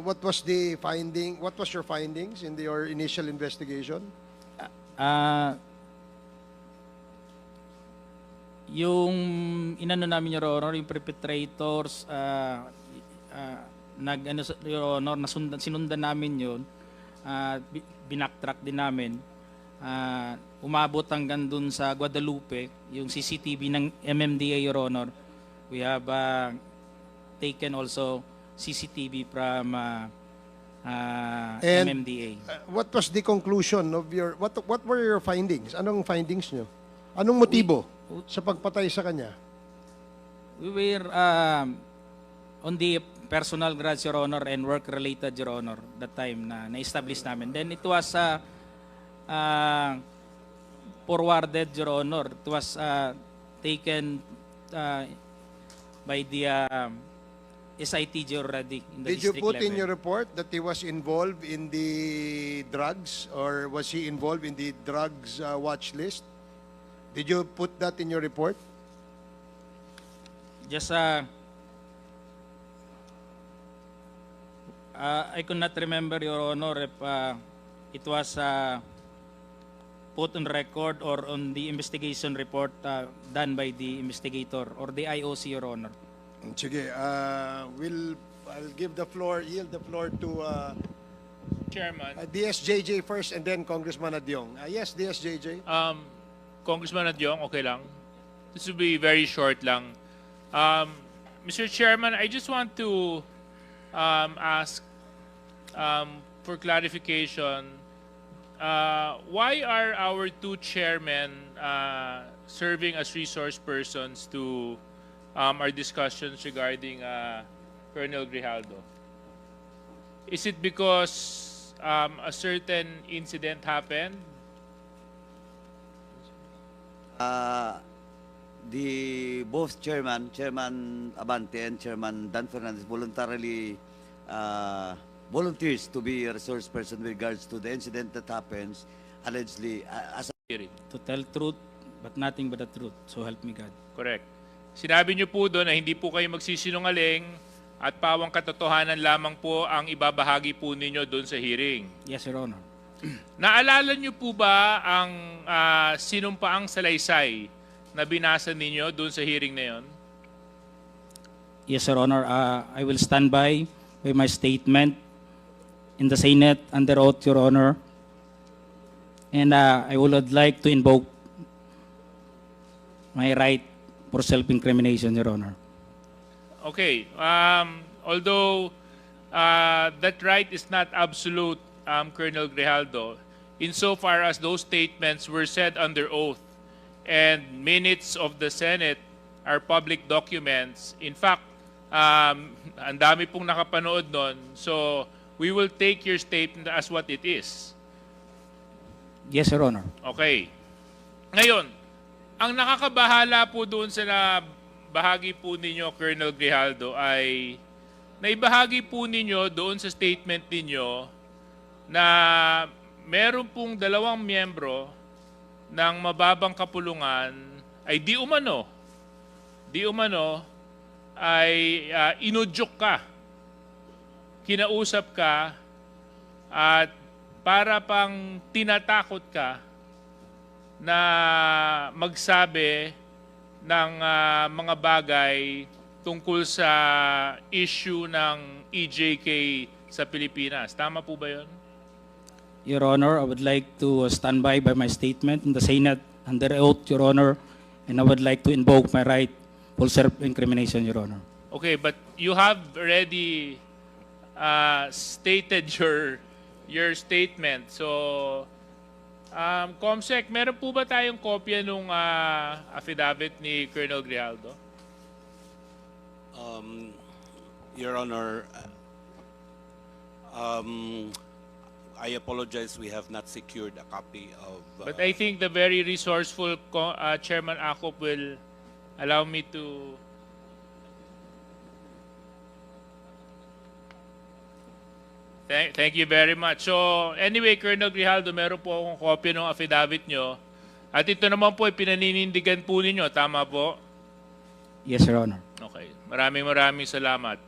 what was the finding? What was your findings in your initial investigation? Yung inano namin, Your Honor, yung perpetrators, Your Honor, sinundan namin yun, binacktrack din namin, umabot hanggang dun sa Guadalupe, yung CCTV ng MMDA, Your Honor. We have taken also CCTV from And, MMDA. What was the conclusion of your what were your findings? Anong findings nyo? Anong motibo sa pagpatay sa kanya? We were on the personal grudge, Your Honor, and work-related, Your Honor, that time na-establish namin. Then it was forwarded, Your Honor. It was taken by the SITG already in the Did you district put level. in your report that he was involved in the drugs, or was he involved in the drugs watch list? Did you put that in your report? Just I could not remember, Your Honor, if it was put on record or on the investigation report done by the investigator or the IOC, Your Honor. Sige, I'll give the floor, yield the floor to Chairman, DSJJ first and then Congressman Adyong. Yes, DSJJ. Congressman Adyong, okay lang. This will be very short lang. Mr. Chairman, I just want to ask for clarification. Why are our two chairmen serving as resource persons to our discussions regarding Colonel Grijaldo? Is it because a certain incident happened? The both Chairman Abante and Chairman Dan Fernandez voluntarily volunteers to be a resource person with regards to the incident that happens allegedly as To tell truth, but nothing but the truth. So help me God. Correct. Sinabi niyo po doon na hindi po kayo magsisinungaling at pawang katotohanan lamang po ang ibabahagi po ninyo doon sa hearing. Yes, Your Honor. Naalala niyo po ba ang sinumpaang salaysay na binasa ninyo doon sa hearing na yon? Yes, Your Honor. I will stand by my statement in the Senate under oath, Your Honor. And I would like to invoke my right for self-incrimination, Your Honor. Okay. Although that right is not absolute, Colonel Grijaldo, insofar as those statements were said under oath and minutes of the Senate are public documents. In fact, ang dami pong nakapanood nun. So, we will take your statement as what it is. Yes, Your Honor. Okay. Ngayon, ang nakakabahala po doon sa bahagi po ninyo, Colonel Grijaldo, ay naibahagi po ninyo doon sa statement ninyo na meron pong 2 miyembro ng mababang kapulungan ay di umano ay inudyok ka, kinausap ka, at para pang tinatakot ka na magsabi ng mga bagay tungkol sa issue ng EJK sa Pilipinas. Tama po ba yun? Your Honor, I would like to stand by my statement in the Senate under oath, Your Honor, and I would like to invoke my right for self-incrimination, Your Honor. Okay, but you have already stated your statement. So, Comsec, meron po ba tayong kopya nung affidavit ni Colonel Grijaldo? Your Honor, I apologize, we have not secured a copy of... But I think the very resourceful Chairman Acop will allow me to... Thank you very much. So, anyway, Colonel Grijaldo, meron po akong kopya ng affidavit nyo. At ito naman po ay pinaninindigan po ninyo. Tama po? Yes, Your Honor. Okay. Maraming salamat.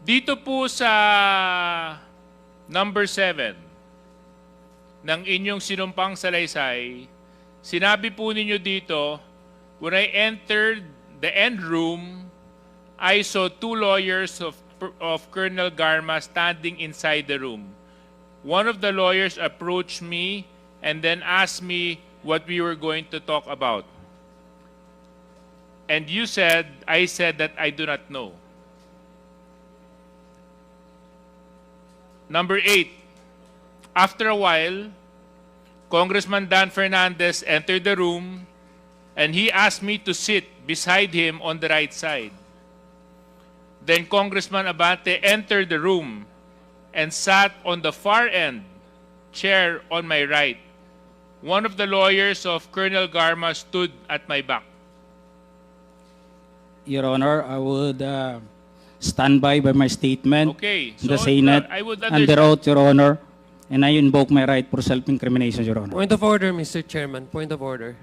Dito po sa number 7 ng inyong sinumpang salaysay, sinabi po ninyo dito, when I entered the end room, I saw 2 lawyers of Colonel Garma standing inside the room. One of the lawyers approached me and then asked me what we were going to talk about. And I said that I do not know. Number 8, after a while, Congressman Dan Fernandez entered the room and he asked me to sit beside him on the right side. Then Congressman Abante entered the room and sat on the far end chair on my right. One of the lawyers of Colonel Garma stood at my back. Your Honor, I would stand by my statement Okay, in the so, Senate I would under understand. oath, Your Honor, and I invoke my right for self-incrimination, Your Honor. Point of order, Mr. Chairman. Point of order.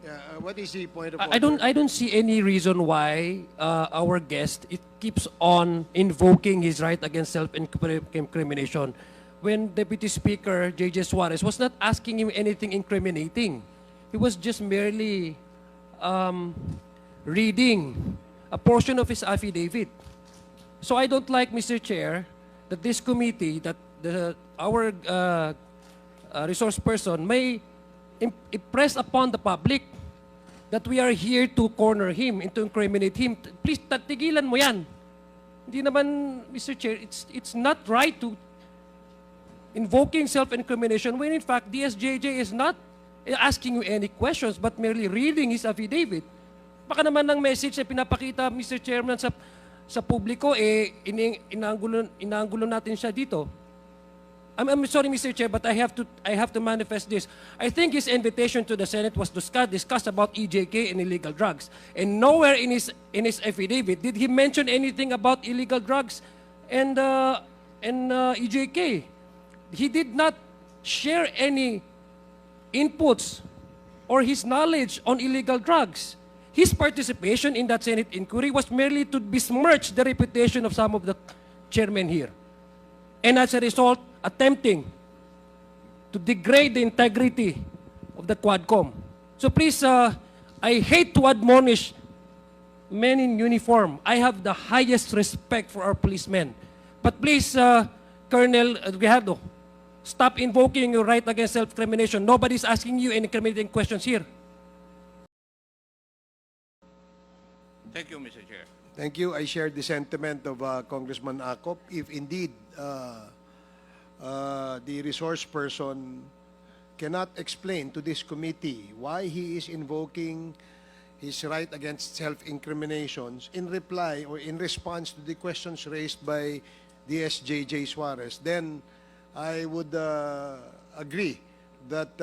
Yeah, what is the point of I don't see any reason why our guest it keeps on invoking his right against self-incrimination when Deputy Speaker J.J. Suarez was not asking him anything incriminating. He was just merely reading a portion of his affidavit. So I don't like, Mr. Chair, that this committee, that our resource person may impress upon the public that we are here to corner him and to incriminate him. Please, tigilan mo yan. Hindi naman, Mr. Chair, it's not right to invoking self-incrimination when in fact DSJJ is not asking you any questions but merely reading his affidavit. Baka naman ng message na pinapakita, Mr. Chairman, sa publiko, inaanggulo natin siya dito. I'm sorry, Mr. Chair, but I have to manifest this. I think his invitation to the Senate was discussed about EJK and illegal drugs. And nowhere in his affidavit did he mention anything about illegal drugs and EJK. He did not share any inputs or his knowledge on illegal drugs. His participation in that Senate inquiry was merely to besmirch the reputation of some of the chairmen here. And as a result, attempting to degrade the integrity of the Quadcom. So please, I hate to admonish men in uniform. I have the highest respect for our policemen. But please, Colonel Grijaldo, stop invoking your right against self-incrimination. Nobody's asking you any incriminating questions here. Thank you, Mr. Chair. Thank you. I share the sentiment of Congressman Acop. If indeed the resource person cannot explain to this committee why he is invoking his right against self-incriminations in reply or in response to the questions raised by DSJJ Suarez, then I would agree that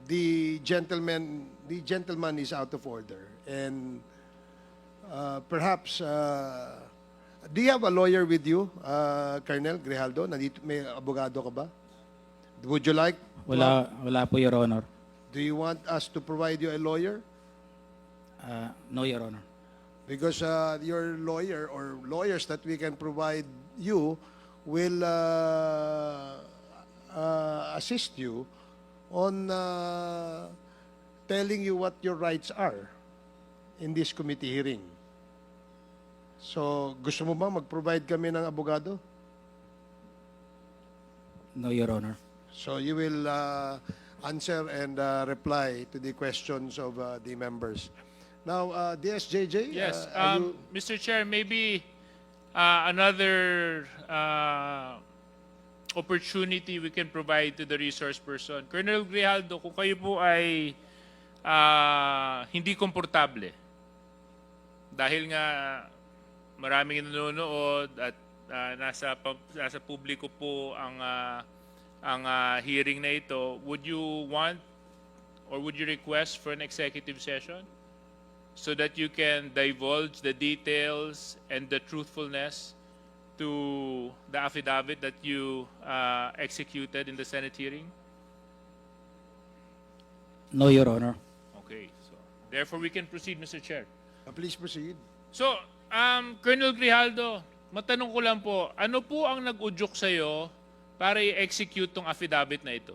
the gentleman is out of order, and perhaps do you have a lawyer with you, Colonel Grijaldo? Nandito, may abogado ka ba? Would you like? Wala po, Your Honor. Do you want us to provide you a lawyer? No, Your Honor. Because your lawyer or lawyers that we can provide you will assist you on telling you what your rights are in this committee hearing. So, gusto mo ba mag-provide kami ng abogado? No, Your Honor. So, you will answer and reply to the questions of the members. Now, DSJJ? Yes, are you- Mr. Chair, maybe another opportunity we can provide to the resource person. Colonel Grijaldo, kung kayo po ay hindi komportable, dahil nga maraming nanonood at nasa publiko po ang hearing na ito, would you want or would you request for an executive session so that you can divulge the details and the truthfulness to the affidavit that you executed in the Senate hearing? No, Your Honor. Okay, so therefore we can proceed, Mr. Chair. Please proceed. So, Colonel Grijaldo, matanong ko lang po, ano po ang nag-udyok sa'yo para i-execute tong affidavit na ito?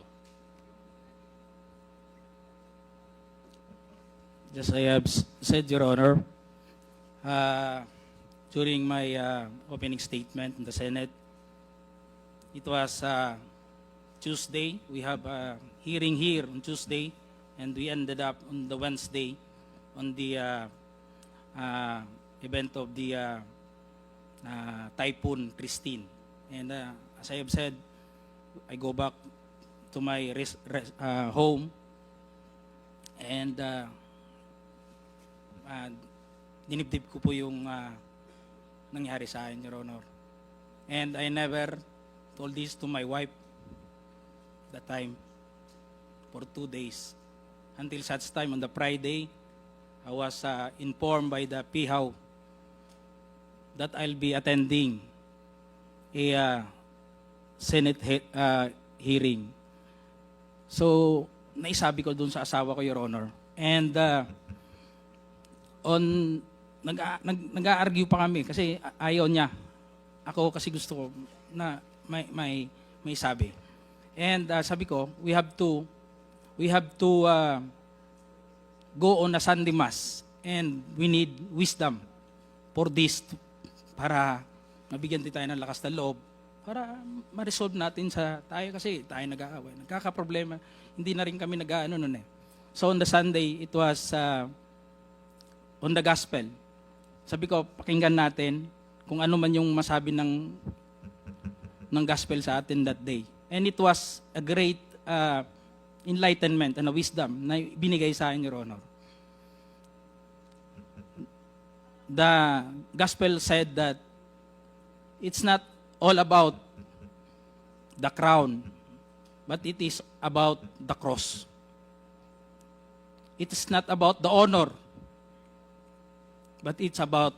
Just I have said, Your Honor, during my opening statement in the Senate, it was Tuesday. We have a hearing here on Tuesday, and we ended up on the Wednesday on the event of the Typhoon Christine. And as I have said, I go back to my home, and dinibdib ko po yung nangyari sa akin, Your Honor. And I never told this to my wife that time for 2 days. Until such time on the Friday, I was informed by the PIHAW that I'll be attending a Senate hearing. So, naisabi ko dun sa asawa ko, Your Honor. And nag-a-argue pa kami kasi ayaw niya. Ako kasi gusto ko na may sabi. And sabi ko, we have to go on a Sunday Mass and we need wisdom for this para mabigyan din tayo ng lakas ng loob para ma-resolve natin sa tayo kasi tayo nag-aaway. Nagkakaproblema. Hindi na rin kami nag-aano nun eh. So on the Sunday, it was on the gospel. Sabi ko, pakinggan natin kung ano man yung masabi ng gospel sa atin that day. And it was a great enlightenment and a wisdom na binigay sa akin, Your Honor. The gospel said that it's not all about the crown, but it is about the cross. It is not about the honor, but it's about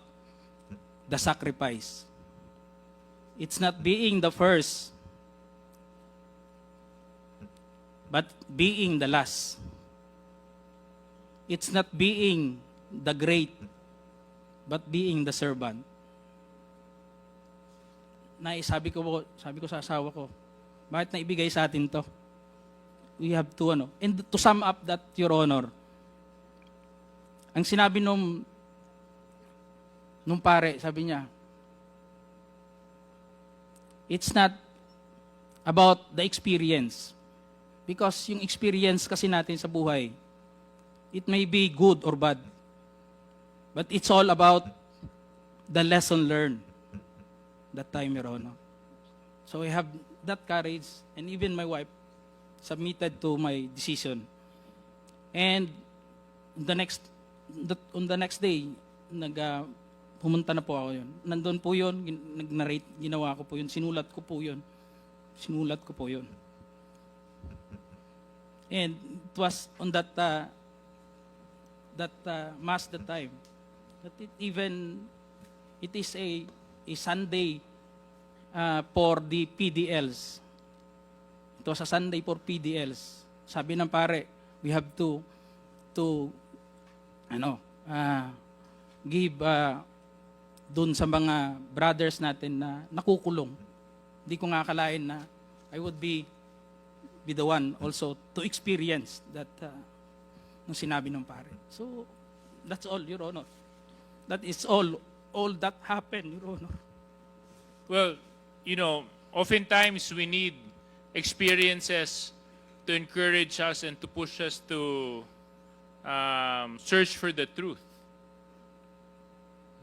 the sacrifice. It's not being the first, but being the last. It's not being the great, but being the servant. Sabi ko sa asawa ko, bakit na ibigay sa atin to? We have to, and to sum up that, Your Honor, ang sinabi nung pare, sabi niya, it's not about the experience. Because yung experience kasi natin sa buhay, it may be good or bad. But it's all about the lesson learned that time, Your Honor. So I have that courage, and even my wife submitted to my decision. And on the next day, pumunta na po ako yun. Nandun po yun, nag-narrate, ginawa ko po yun, sinulat ko po yun. And it was on that mass that time that it is a Sunday for the PDLs. It was a Sunday for PDLs. Sabi ng pare, we have to give dun sa mga brothers natin na nakukulong. Hindi ko nga akalain na I would be the one also to experience that nung sinabi ng pare. So, that's all, Your Honor. That is all that happened, Your Honor. Well, oftentimes we need experiences to encourage us and to push us to search for the truth.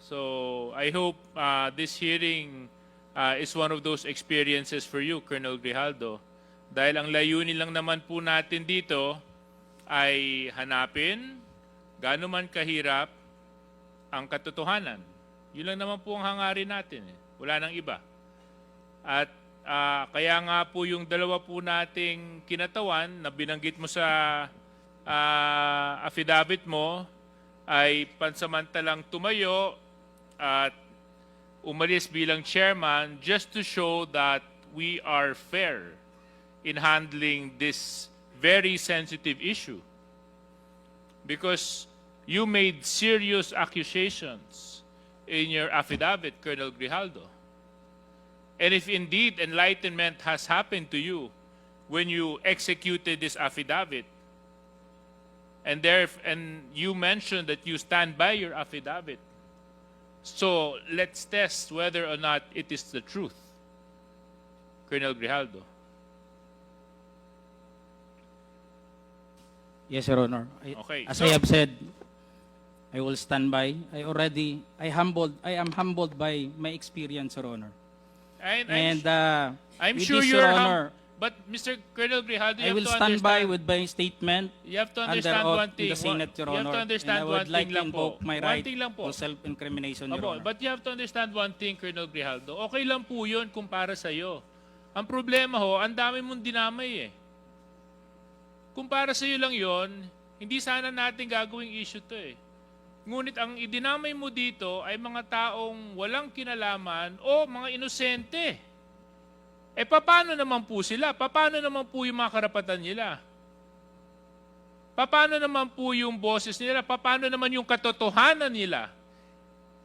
So I hope this hearing is one of those experiences for you, Colonel Grijaldo. Dahil ang layunin lang naman po natin dito ay hanapin gaano man kahirap ang katotohanan. Yun lang naman po ang hangarin natin. Wala nang iba. At kaya nga po yung dalawa po nating kinatawan na binanggit mo sa affidavit mo ay pansamantalang tumayo at umalis bilang chairman just to show that we are fair in handling this very sensitive issue. Because you made serious accusations in your affidavit, Colonel Grijaldo. And if indeed enlightenment has happened to you when you executed this affidavit, and you mentioned that you stand by your affidavit, so let's test whether or not it is the truth, Colonel Grijaldo. Yes, Your Honor. Okay. As I have said, I will stand by. I am humbled by my experience, Your Honor. I'm with sure this, you're Your Honor, but Mr. Colonel Grijaldo, you I have will to stand by understand. with my statement You have to under understand oath one in thing. the Senate, Your You have Honor. to understand and I one would like thing to lang po. invoke my One right thing lang po. to self-incrimination, Your Opo, Honor. but you have to understand one thing, Colonel Grijaldo. Okay lang po yun kung para sa'yo. Ang problema ho, ang dami mong dinamay eh. Kung para sa'yo lang yun, hindi sana natin gagawing issue to eh. Ngunit ang idinamay mo dito ay mga taong walang kinalaman o mga inosente. Paano naman po sila? Paano naman po yung mga karapatan nila? Paano naman po yung boses nila? Paano naman yung katotohanan nila?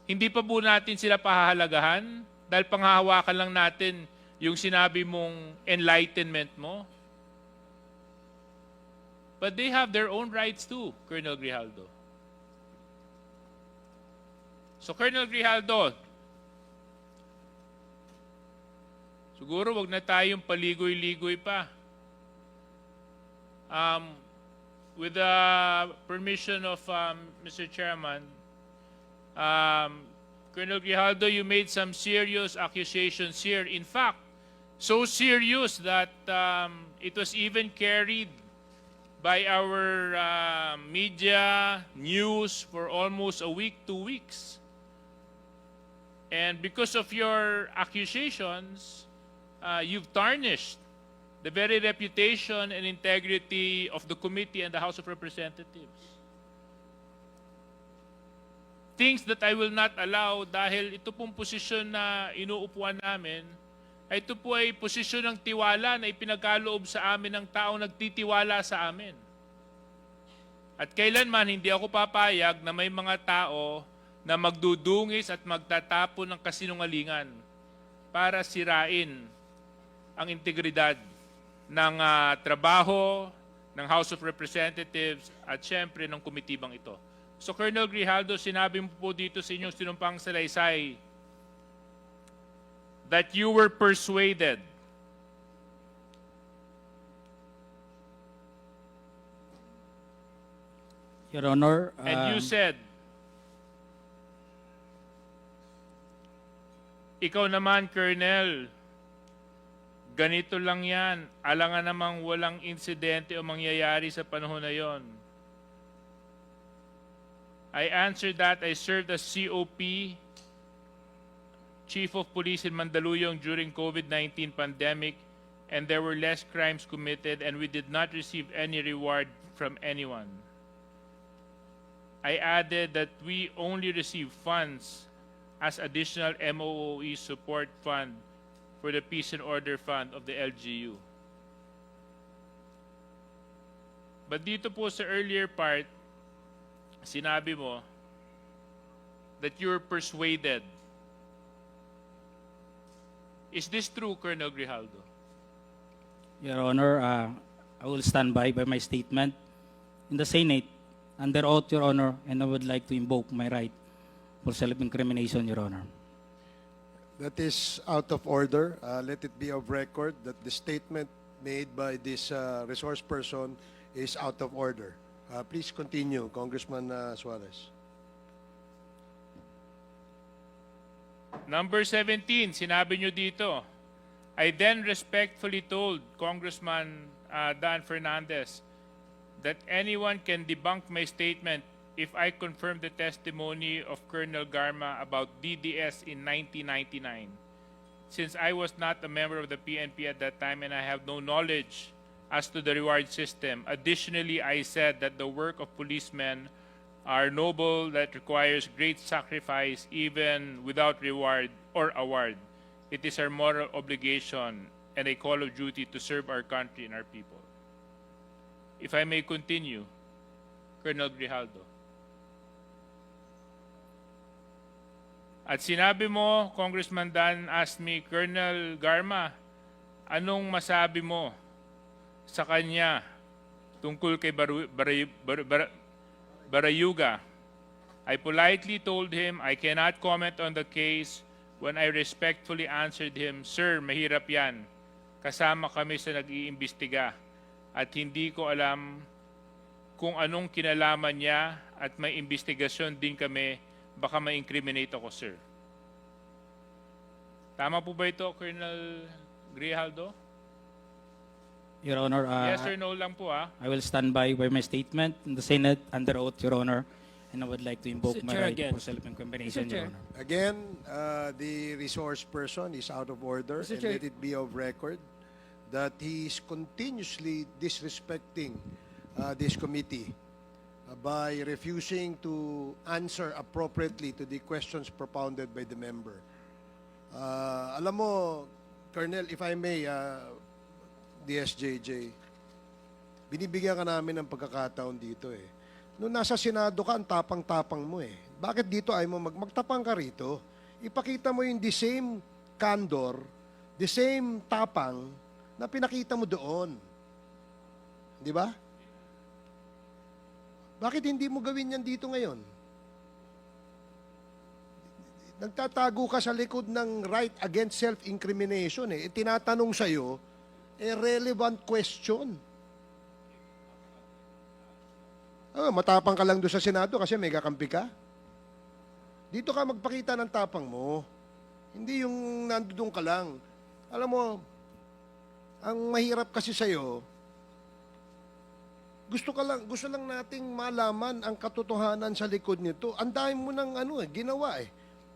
Hindi pa po natin sila pahahalagahan dahil panghahawakan lang natin yung sinabi mong enlightenment mo? But they have their own rights too, Colonel Grijaldo. So, Colonel Grijaldo, siguro wag na tayong paligoy-ligoy pa. With the permission of Mr. Chairman, Colonel Grijaldo, you made some serious accusations here. In fact, so serious that it was even carried by our media news for almost a week, 2 weeks. And because of your accusations, you've tarnished the very reputation and integrity of the committee and the House of Representatives. Things that I will not allow dahil ito pong posisyon na inuupuan namin, ay ito po ay posisyon ng tiwala na ipinagkaloob sa amin ng taong nagtitiwala sa amin. At kailanman hindi ako papayag na may mga tao na magdudungis at magtatapon ng kasinungalingan para sirain ang integridad ng trabaho ng House of Representatives at syempre ng komitibang ito. So Colonel Grijaldo, sinabi mo po dito sa inyong sinumpang salaysay that you were persuaded Your Honor, and you said, ikaw naman, Colonel, ganito lang yan. Alangan namang walang insidente o mangyayari sa panahon na yon. I answered that I served as COP, Chief of Police in Mandaluyong during COVID-19 pandemic, and there were less crimes committed and we did not receive any reward from anyone. I added that we only received funds as additional MOOE support fund for the Peace and Order Fund of the LGU. But dito po sa earlier part, sinabi mo that you were persuaded. Is this true, Colonel Grijaldo? Your Honor, I will stand by my statement in the Senate under oath, Your Honor, and I would like to invoke my right for self-incrimination, Your Honor. That is out of order. Let it be of record that the statement made by this resource person is out of order. Please continue, Congressman Suarez. Number 17, sinabi nyo dito, I then respectfully told Congressman Dan Fernandez that anyone can debunk my statement if I confirm the testimony of Colonel Garma about DDS in 1999. Since I was not a member of the PNP at that time and I have no knowledge as to the reward system. Additionally, I said that the work of policemen are noble, that requires great sacrifice even without reward or award. It is our moral obligation and a call of duty to serve our country and our people. If I may continue, Colonel Grijaldo. At sinabi mo, Congressman Dan asked me, Colonel Garma, anong masabi mo sa kanya tungkol kay Barayuga? I politely told him I cannot comment on the case when I respectfully answered him, Sir, mahirap yan. Kasama kami sa nag-iimbestiga at hindi ko alam kung anong kinalaman niya at may investigasyon din kami, baka ma-incriminate ako, sir. Tama po ba ito, Colonel Grijaldo? Your Honor, Yes or no lang po, I will stand by my statement in the Senate under oath, Your Honor, and I would like to invoke Mr. my Chair, right again. for self-incrimination, Mr. Chair. Your Honor. Again, the resource person is out of order, Mr. and Chair. let it be of record that he is continuously disrespecting this committee by refusing to answer appropriately to the questions propounded by the member. Alam mo, Colonel, if I may, DSJJ, binibigyan ka namin ng pagkakataon dito eh. Noong nasa Senado ka, ang tapang-tapang mo eh. Bakit dito ay mo magtapang ka rito? Ipakita mo yung the same candor, the same tapang na pinakita mo doon. Di ba? Bakit hindi mo gawin yan dito ngayon? Nagtatago ka sa likod ng right against self-incrimination eh. Tinatanong sa'yo, relevant question. Matapang ka lang doon sa Senado kasi may kakampi ka. Dito ka magpakita ng tapang mo. Hindi yung nandoon ka lang. Alam mo, ang mahirap kasi sa'yo, gusto lang nating malaman ang katotohanan sa likod nito. Ang dami mo ng ginawa eh.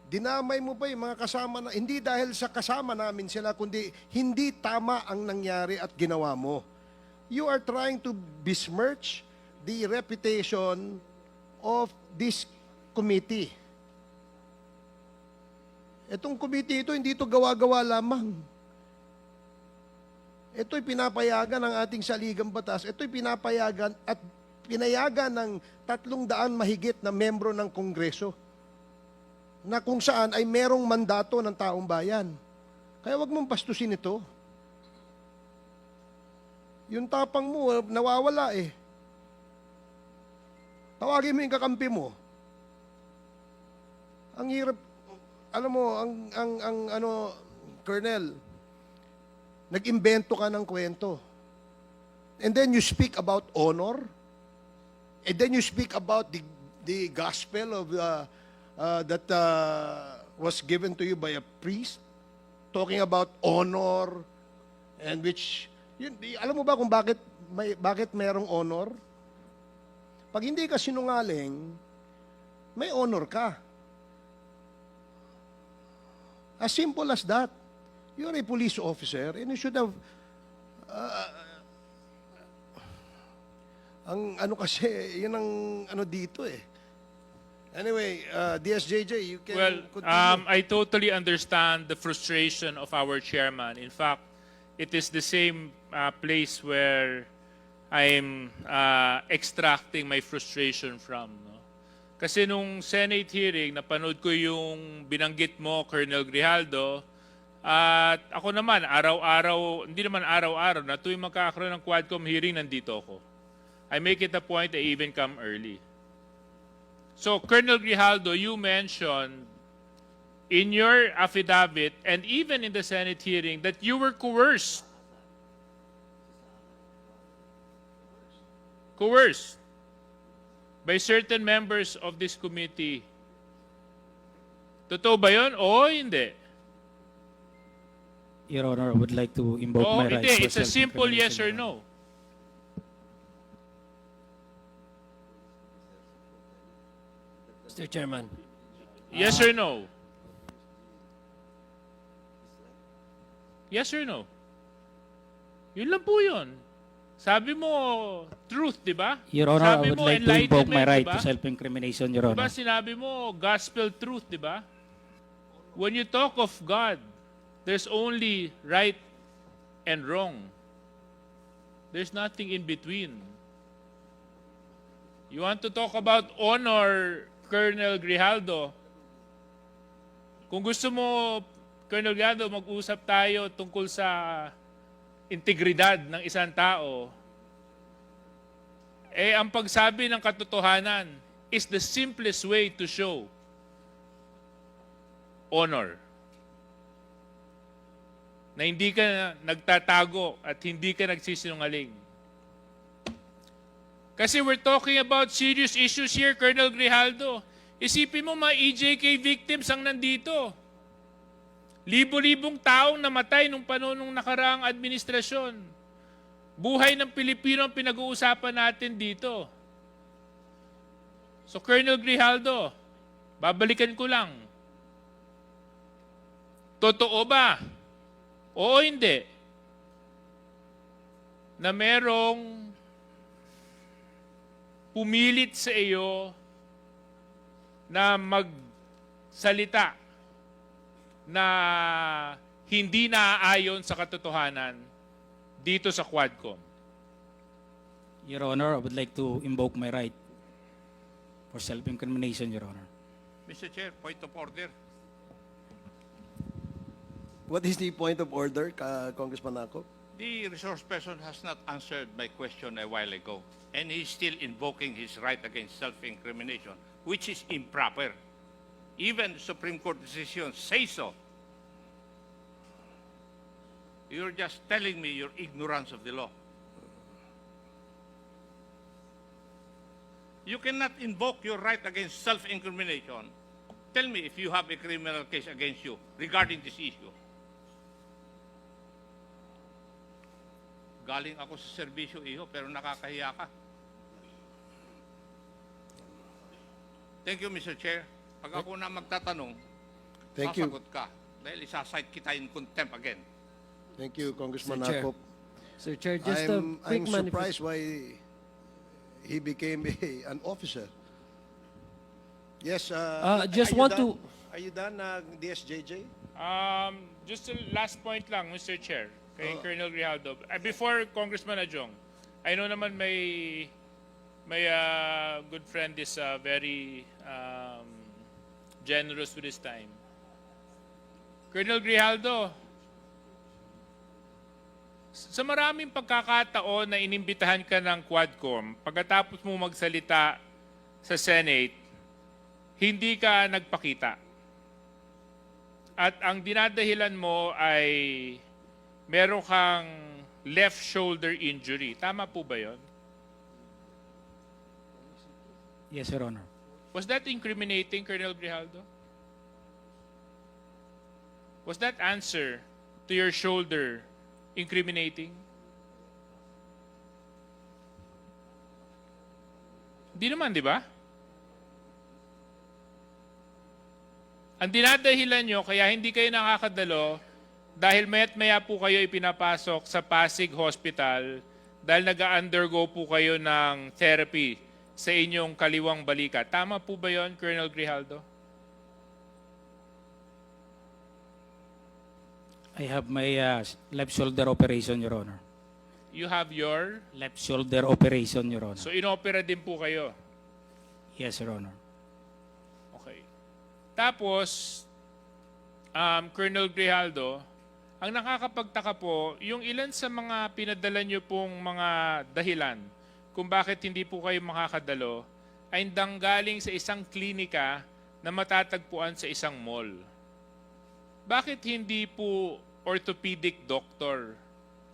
Dinamay mo pa yung mga kasama na, hindi dahil sa kasama namin sila, kundi hindi tama ang nangyari at ginawa mo. You are trying to besmirch the reputation of this committee. Itong committee ito, hindi ito gawa-gawa lamang. Ito'y pinapayagan ng ating saligang batas. Ito'y pinapayagan at pinayagan ng 300 mahigit na membro ng Kongreso na kung saan ay merong mandato ng taong bayan. Kaya wag mong bastusin ito. Yung tapang mo, nawawala eh. Tawagin mo yung kakampi mo. Ang hirap, alam mo, Colonel, nag-imbento ka ng kwento. And then you speak about honor. And then you speak about the gospel of that was given to you by a priest. Talking about honor. And which, alam mo ba kung bakit mayroong honor? Pag hindi ka sinungaling, may honor ka. As simple as that. You're a police officer and you should have kasi, yun ang dito eh. Anyway, DSJJ, you can continue. I totally understand the frustration of our chairman. In fact, it is the same place where I'm extracting my frustration from. No? Kasi nung Senate hearing, napanood ko yung binanggit mo, Colonel Grijaldo, at ako naman, araw-araw, hindi naman araw-araw, na tuwing magkakaroon ng Quadcom hearing, nandito ako. I make it a point I even come early. So, Colonel Grijaldo, you mentioned in your affidavit and even in the Senate hearing that you were coerced. Coerced by certain members of this committee. Totoo ba yun? O hindi? Your Honor, I would like to invoke my rights. Hindi. It's a simple yes or no. Mr. Chairman. Yes or no? Yes or no? Yun lang po yun. Sabi mo, truth, di ba? Your Honor, Sabi I would mo, like to invoke my enlightenment, right diba? to self-incrimination, Your Diba Honor. sinabi mo, gospel truth, di ba? When you talk of God, there's only right and wrong. There's nothing in between. You want to talk about honor, Colonel Grijaldo? Kung gusto mo, Colonel Grijaldo, mag-usap tayo tungkol sa integridad ng isang tao, ang pagsabi ng katotohanan is the simplest way to show honor. Na hindi ka nagtatago at hindi ka nagsisinungaling. Kasi we're talking about serious issues here, Colonel Grijaldo. Isipin mo mga EJK victims ang nandito. Libo-libong taong namatay nung panahon ng nakaraang administrasyon. Buhay ng Pilipino ang pinag-uusapan natin dito. So, Colonel Grijaldo, babalikan ko lang. Totoo ba? Oo, hindi. Na merong pumilit sa iyo na magsalita na hindi naaayon sa katotohanan dito sa Quadcom? Your Honor, I would like to invoke my right for self-incrimination, Your Honor. Mr. Chair, point of order. What is the point of order, Congressman Ako? The resource person has not answered my question a while ago, and he's still invoking his right against self-incrimination, which is improper. Even Supreme Court decisions say so. You're just telling me your ignorance of the law. You cannot invoke your right against self-incrimination. Tell me if you have a criminal case against you regarding this issue. Galing ako sa serbisyo, iho, pero nakakahiya ka. Thank you, Mr. Chair. Pag ako na magtatanong, Thank you. sasagot ka. Dahil isasite kita in contempt again. Thank you, Congressman Sir Chair. Akop. Sir Chair, just a quick I'm surprised why he became an officer. Yes, just are you want done? to- Are you done, DSJJ? Just a last point lang, Mr. Chair, kay Colonel Grijaldo. Before Congressman Adjong, I know naman may good friend is very generous with his time. Colonel Grijaldo, sa maraming pagkakataon na inimbitahan ka ng Quadcom, pagkatapos mo magsalita sa Senate, hindi ka nagpakita. At ang dinadahilan mo ay meron kang left shoulder injury. Tama po ba yon? Yes, Your Honor. Was that incriminating, Colonel Grijaldo? Was that answer to your shoulder incriminating? Hindi naman, di ba? Ang dinadahilan nyo, kaya hindi kayo nakakadalo, dahil maya't maya po kayo ipinapasok sa Pasig Hospital dahil nag-undergo po kayo ng therapy sa inyong kaliwang balikat. Tama po ba yon, Colonel Grijaldo? I have my left shoulder operation, Your Honor. You have your... Left shoulder operation, Your Honor. So inopera din po kayo. Yes, Your Honor. Okay. Tapos, Colonel Grijaldo, ang nakakapagtaka po, yung ilan sa mga pinadala nyo pong mga dahilan kung bakit hindi po kayo makakadalo ay galing sa isang klinika na matatagpuan sa isang mall. Bakit hindi po orthopedic doctor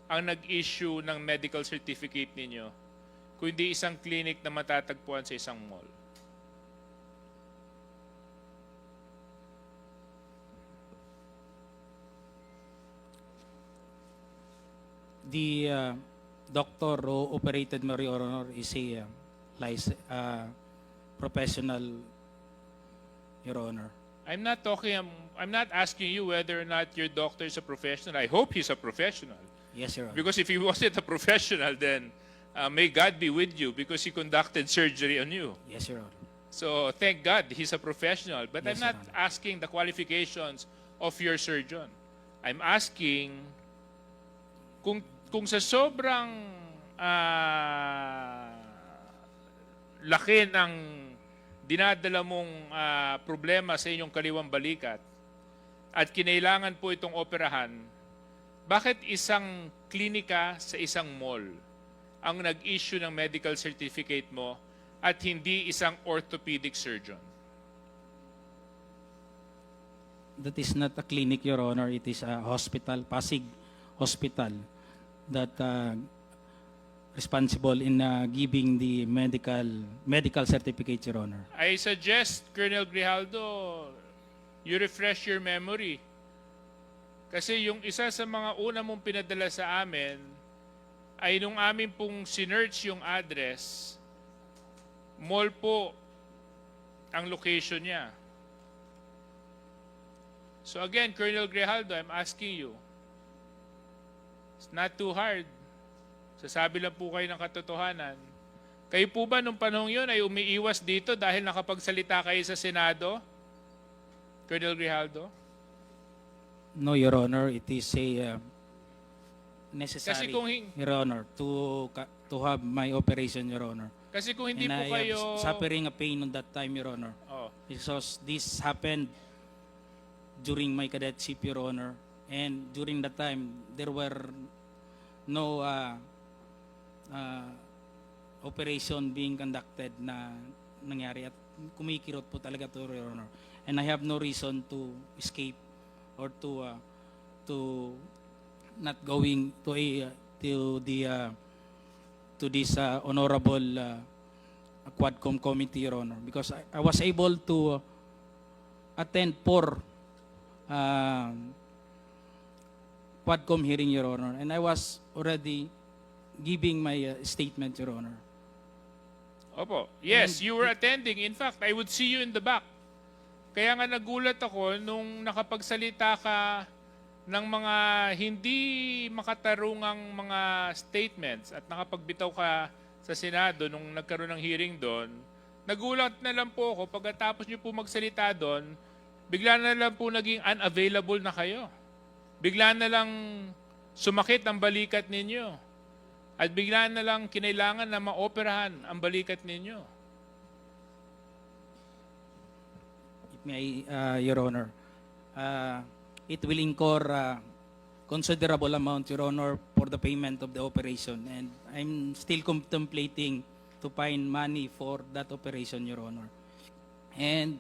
ang nag-issue ng medical certificate ninyo kundi isang clinic na matatagpuan sa isang mall? The doctor who operated me, Your Honor, is a professional, Your Honor. I'm not asking you whether or not your doctor is a professional. I hope he's a professional. Yes, Your Honor. Because if he wasn't a professional, then may God be with you because he conducted surgery on you. Yes, Your Honor. So thank God he's a professional. But Yes, I'm not Your asking the qualifications of your surgeon. I'm asking kung sa sobrang laki ng dinadala mong problema sa inyong kaliwang balikat at kinailangan po itong operahan, bakit isang klinika sa isang mall ang nag-issue ng medical certificate mo at hindi isang orthopedic surgeon? That is not a clinic, Your Honor. It is a hospital, Pasig Hospital, that responsible in giving the medical certificate, Your Honor. I suggest, Colonel Grijaldo, you refresh your memory. Kasi yung isa sa mga una mong pinadala sa amin ay nung amin pong sinearch yung address, mall po ang location niya. So again, Colonel Grijaldo, I'm asking you, it's not too hard. Sasabi lang po kayo ng katotohanan. Kayo po ba nung panahon yun ay umiiwas dito dahil nakapagsalita kayo sa Senado? Colonel Grijaldo? No, Your Honor, it is a necessary, Kasi kung hin- Your Honor, to have my operation, Your Honor. Kasi kung hindi And po I kayo... am suffering a pain on that time, Your Honor. Oh. Because this happened during my cadetship, Your Honor. And during that time, there were no operation being conducted na nangyari at kumikirot po talaga to, Your Honor. And I have no reason to escape or to not going to this honorable Quadcom committee, Your Honor, because I was able to attend 4 Quadcom hearing, Your Honor, and I was already giving my statement, Your Honor. Opo. Yes, you were attending. In fact, I would see you in the back. Kaya nga nagulat ako nung nakapagsalita ka ng mga hindi makatarungang mga statements at nakapagbitaw ka sa Senado nung nagkaroon ng hearing doon. Nagulat na lang po ako pagkatapos niyo po magsalita doon, bigla na lang po naging unavailable na kayo. Bigla na lang sumakit ang balikat ninyo. At bigla na lang kinailangan na maoperahan ang balikat ninyo. May, Your Honor, it will incur considerable amount, Your Honor, for the payment of the operation. And I'm still contemplating to find money for that operation, Your Honor. And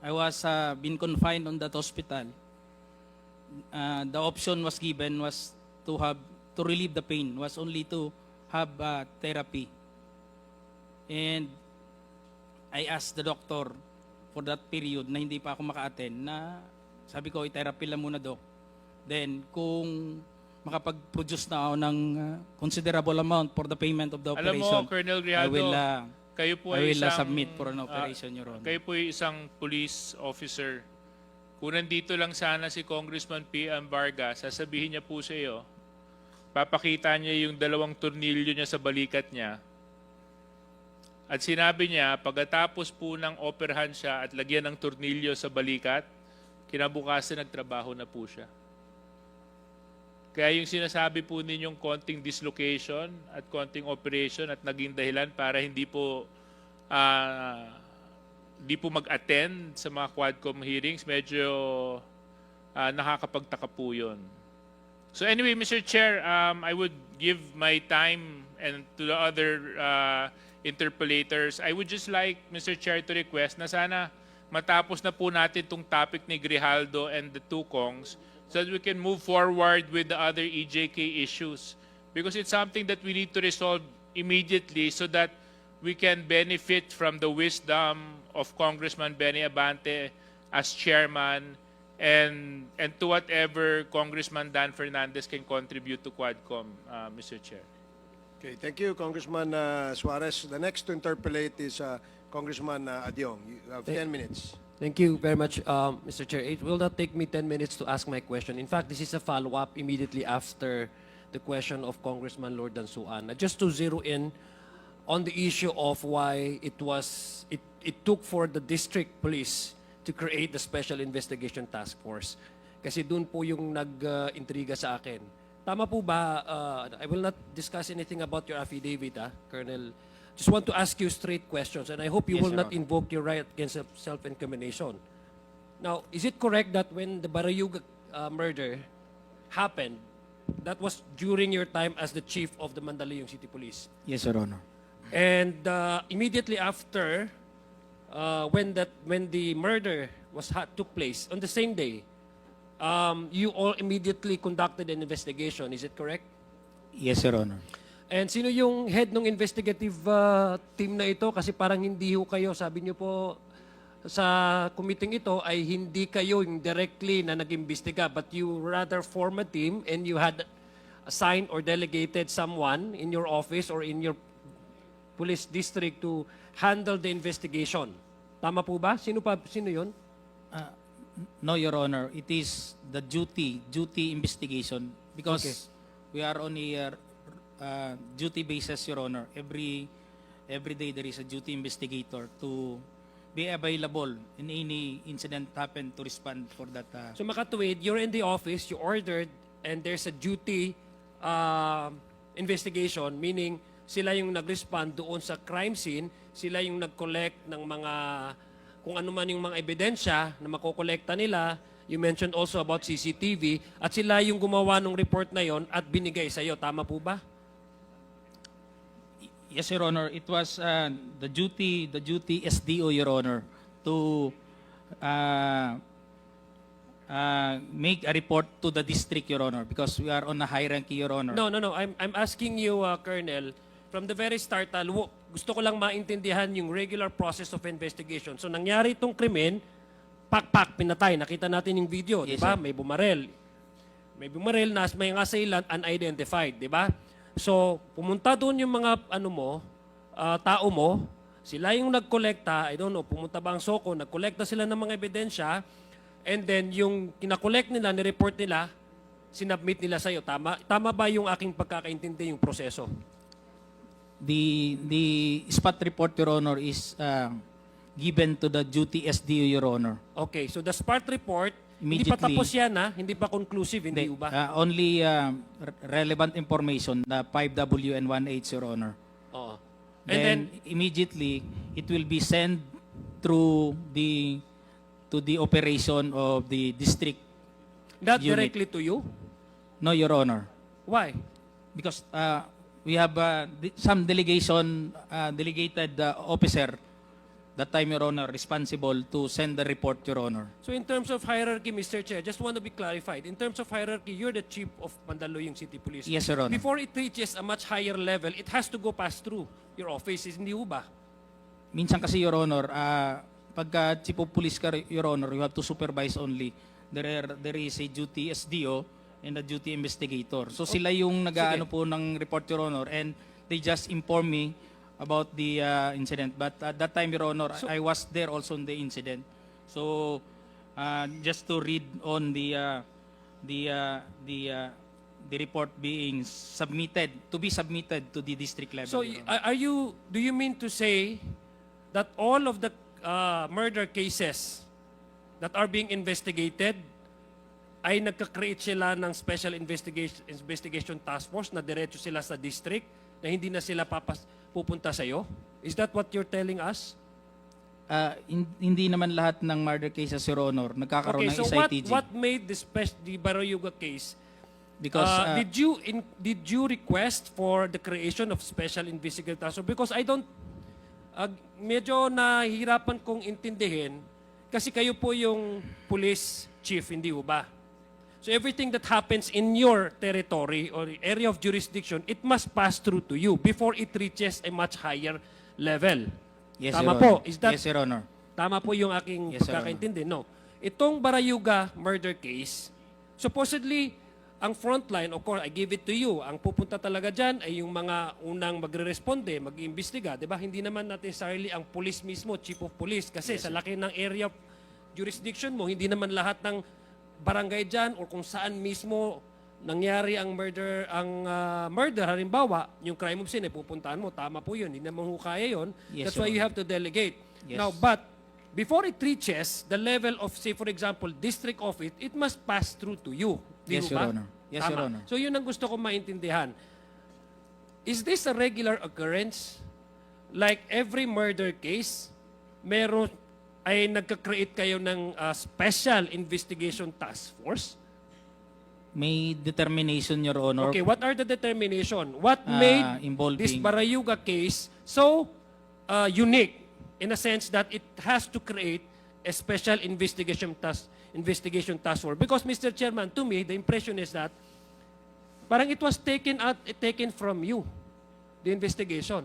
I was been confined on that hospital. The option was given was to relieve the pain, was only to have therapy. And I asked the doctor for that period na hindi pa ako maka-attend na sabi ko, i-therapy lang muna, Doc. Then, kung makapag-produce na ako ng considerable amount for the payment of the Alam operation, mo, Colonel Grijaldo, kayo po I ay will isang, submit for an operation, Your Honor. Kayo po ay isang police officer. Kung nandito lang sana si Congressman P.M. Vargas, sasabihin niya po sa iyo, papakita niya yung 2 tornilyo niya sa balikat niya. At sinabi niya, pagkatapos po ng operahan siya at lagyan ng tornilyo sa balikat, kinabukasan nagtrabaho na po siya. Kaya yung sinasabi po ninyong konting dislocation at konting operation at naging dahilan para hindi po mag-attend sa mga Quadcom hearings, medyo nakakapagtaka po yun. So anyway, Mr. Chair, I would give my time and to the other interpellators, I would just like, Mr. Chair, to request na sana matapos na po natin itong topic ni Grijaldo and the 2 Kongs so that we can move forward with the other EJK issues. Because it's something that we need to resolve immediately so that we can benefit from the wisdom of Congressman Benny Abante as chairman and to whatever Congressman Dan Fernandez can contribute to Quadcom, Mr. Chair. Okay, thank you, Congressman Suarez. The next to interpellate is Congressman Adyong. You have 10 minutes. Thank you very much, Mr. Chair. It will not take me 10 minutes to ask my question. In fact, this is a follow-up immediately after the question of Congressman Lord Dansuan. Just to zero in on the issue of why it took for the district police to create the Special Investigation Task Force. Kasi doon po yung nag-intriga sa akin. Tama po ba, I will not discuss anything about your affidavit, Colonel. Just want to ask you straight questions, and I hope you Yes, will Your not Honor. invoke your right against self-incrimination. Now, is it correct that when the Barayug murder happened, that was during your time as the chief of the Mandaluyong City Police? Yes, Your Honor. And immediately after, when the murder took place on the same day, you all immediately conducted an investigation. Is it correct? Yes, Your Honor. And sino yung head ng investigative team na ito? Kasi parang hindi ho kayo, sabi niyo po sa committee ito ay hindi kayo yung directly na nag-imbestiga, but you rather form a team and you had assigned or delegated someone in your office or in your police district to handle the investigation. Tama po ba? Sino yun? No, Your Honor. It is the duty investigation because we are on a duty basis, Your Honor. Every every day there is a duty investigator to be available in any incident happen to respond for that. So makatuwid, you're in the office, you ordered, and there's a duty investigation, meaning sila yung nag-respond doon sa crime scene, sila yung nag-collect ng mga, kung ano man yung mga ebidensya na makokolekta nila. You mentioned also about CCTV, at sila yung gumawa ng report na yon at binigay sa iyo. Tama po ba? Yes, Your Honor. It was the duty SDO, Your Honor, to make a report to the district, Your Honor, because we are on a hierarchy, Your Honor. No. I'm asking you, Colonel, from the very start, gusto ko lang maintindihan yung regular process of investigation. So nangyari itong krimen, pak, pinatay. Nakita natin yung video, Yes, di ba? sir. May bumarel, may nga assailant unidentified, di ba? So pumunta doon yung mga tao mo, sila yung nagkolekta, I don't know, pumunta ba ang Soko, nagkolekta sila ng mga ebidensya, and then yung kinakolekt nila, ni-report nila, sinubmit nila sa'yo. Tama ba yung aking pagkakaintindi yung proseso? The spot report, Your Honor, is given to the duty SDO, Your Honor. Okay, so the SPART report, hindi pa Immediately- tapos yan, ha? Hindi pa conclusive, hindi ba? Only relevant information, the 5W and 1H, Your Honor. Oo. And Then, immediately, it will be sent through to the operation of the district. not unit. directly to you? No, Your Honor. Why? Because we have some delegated officer that time, Your Honor, responsible to send the report, Your Honor. So in terms of hierarchy, Mr. Chair, just want to be clarified. In terms of hierarchy, you're the chief of Mandaluyong City Police. Yes, Your Honor. Before it reaches a much higher level, it has to go past through your office, hindi ba? Minsan kasi, Your Honor, pagka chief of police ka, Your Honor, you have to supervise only. There is a duty SDO and a duty investigator. So sila yung nag-aano po ng report, Your Honor, and they just inform me about the incident. But at that time, Your Honor, I was there also in the incident. So just to read on the report being submitted, to be submitted to the district level. So Your Honor. do you mean to say that all of the murder cases that are being investigated ay nagka-create sila ng special investigation task force na diretso sila sa district na hindi na sila pupunta sa iyo? Is that what you're telling us? Hindi naman lahat ng murder cases, Your Honor, nagkakaroon ng So SITG. what made the Barayuga case? Because Did you request for the creation of special investigative task force? Because I don't medyo nahihirapan kong intindihin kasi kayo po yung police chief, hindi ba? So everything that happens in your territory or area of jurisdiction, it must pass through to you before it reaches a much higher level. Yes, Tama Your po. Honor. Is that Yes, Your Honor. Tama po yung aking Yes, Your pagkakaintindi. No. Itong Barayuga murder case, supposedly, ang frontline, of course, I give it to you, ang pupunta talaga dyan ay yung mga unang magre-responde, mag-iimbestiga. Diba? Hindi naman necessarily ang police mismo, chief of police. Kasi sa laki ng area of jurisdiction mo, hindi naman lahat ng barangay dyan or kung saan mismo nangyari ang murder, halimbawa, yung crime of sin, pupuntahan mo, tama po yun, hindi naman ho kaya yun. Yes, That's why Your you have to delegate. Yes. Now, but before it reaches the level of, say, for example, district office, it must pass through to you. Di Yes, ho Your ba? Honor. Yes, Tama. Your Honor. So yun ang gusto ko maintindihan. Is this a regular occurrence? Like every murder case, meron ay nagka-create kayo ng special investigation task force? May determination, Your Honor. Okay, what are the determination? What made involving- this Barayuga case so unique in a sense that it has to create a special investigation task force? Because, Mr. Chairman, to me, the impression is that parang it was taken from you, the investigation.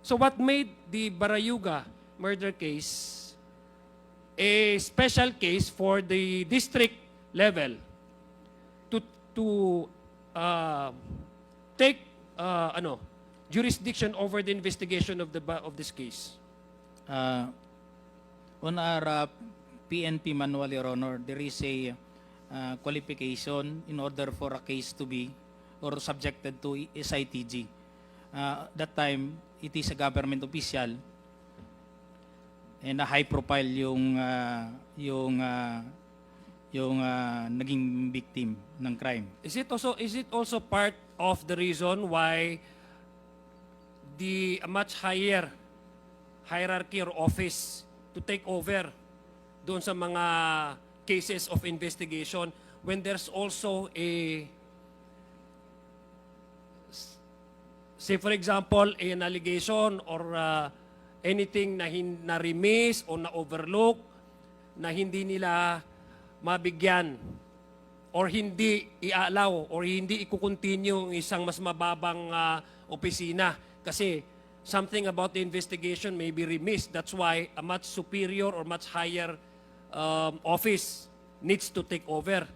So what made the Barayuga murder case a special case for the district level to take jurisdiction over the investigation of this case? On our PNP manual, Your Honor, there is a qualification in order for a case to be or subjected to SITG. That time, it is a government official and a high profile yung naging victim ng crime. Is it also part of the reason why the much higher hierarchy or office to take over doon sa mga cases of investigation when there's also say for example an allegation or anything na remiss o na overlook na hindi nila mabigyan or hindi i-allow or hindi i-continue ang isang mas mababang opisina kasi something about the investigation may be remiss. That's why a much superior or much higher office needs to take over.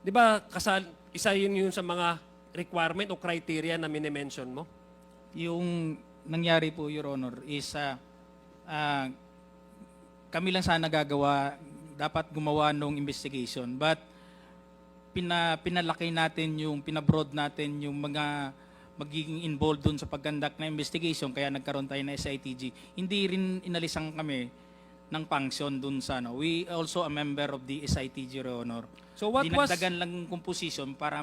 Di ba isa yun sa mga requirement o criteria na minimension mo? Yung nangyari po, Your Honor, is kami lang sana dapat gumawa ng investigation. But pinalaki natin pinabroad natin yung mga magiging involved dun sa paggandak na investigation, kaya nagkaroon tayo na SITG. Hindi rin inalisan kami ng function dun sa We also a member of the SITG, Your Honor. So what was... Dinagdagan lang yung composition para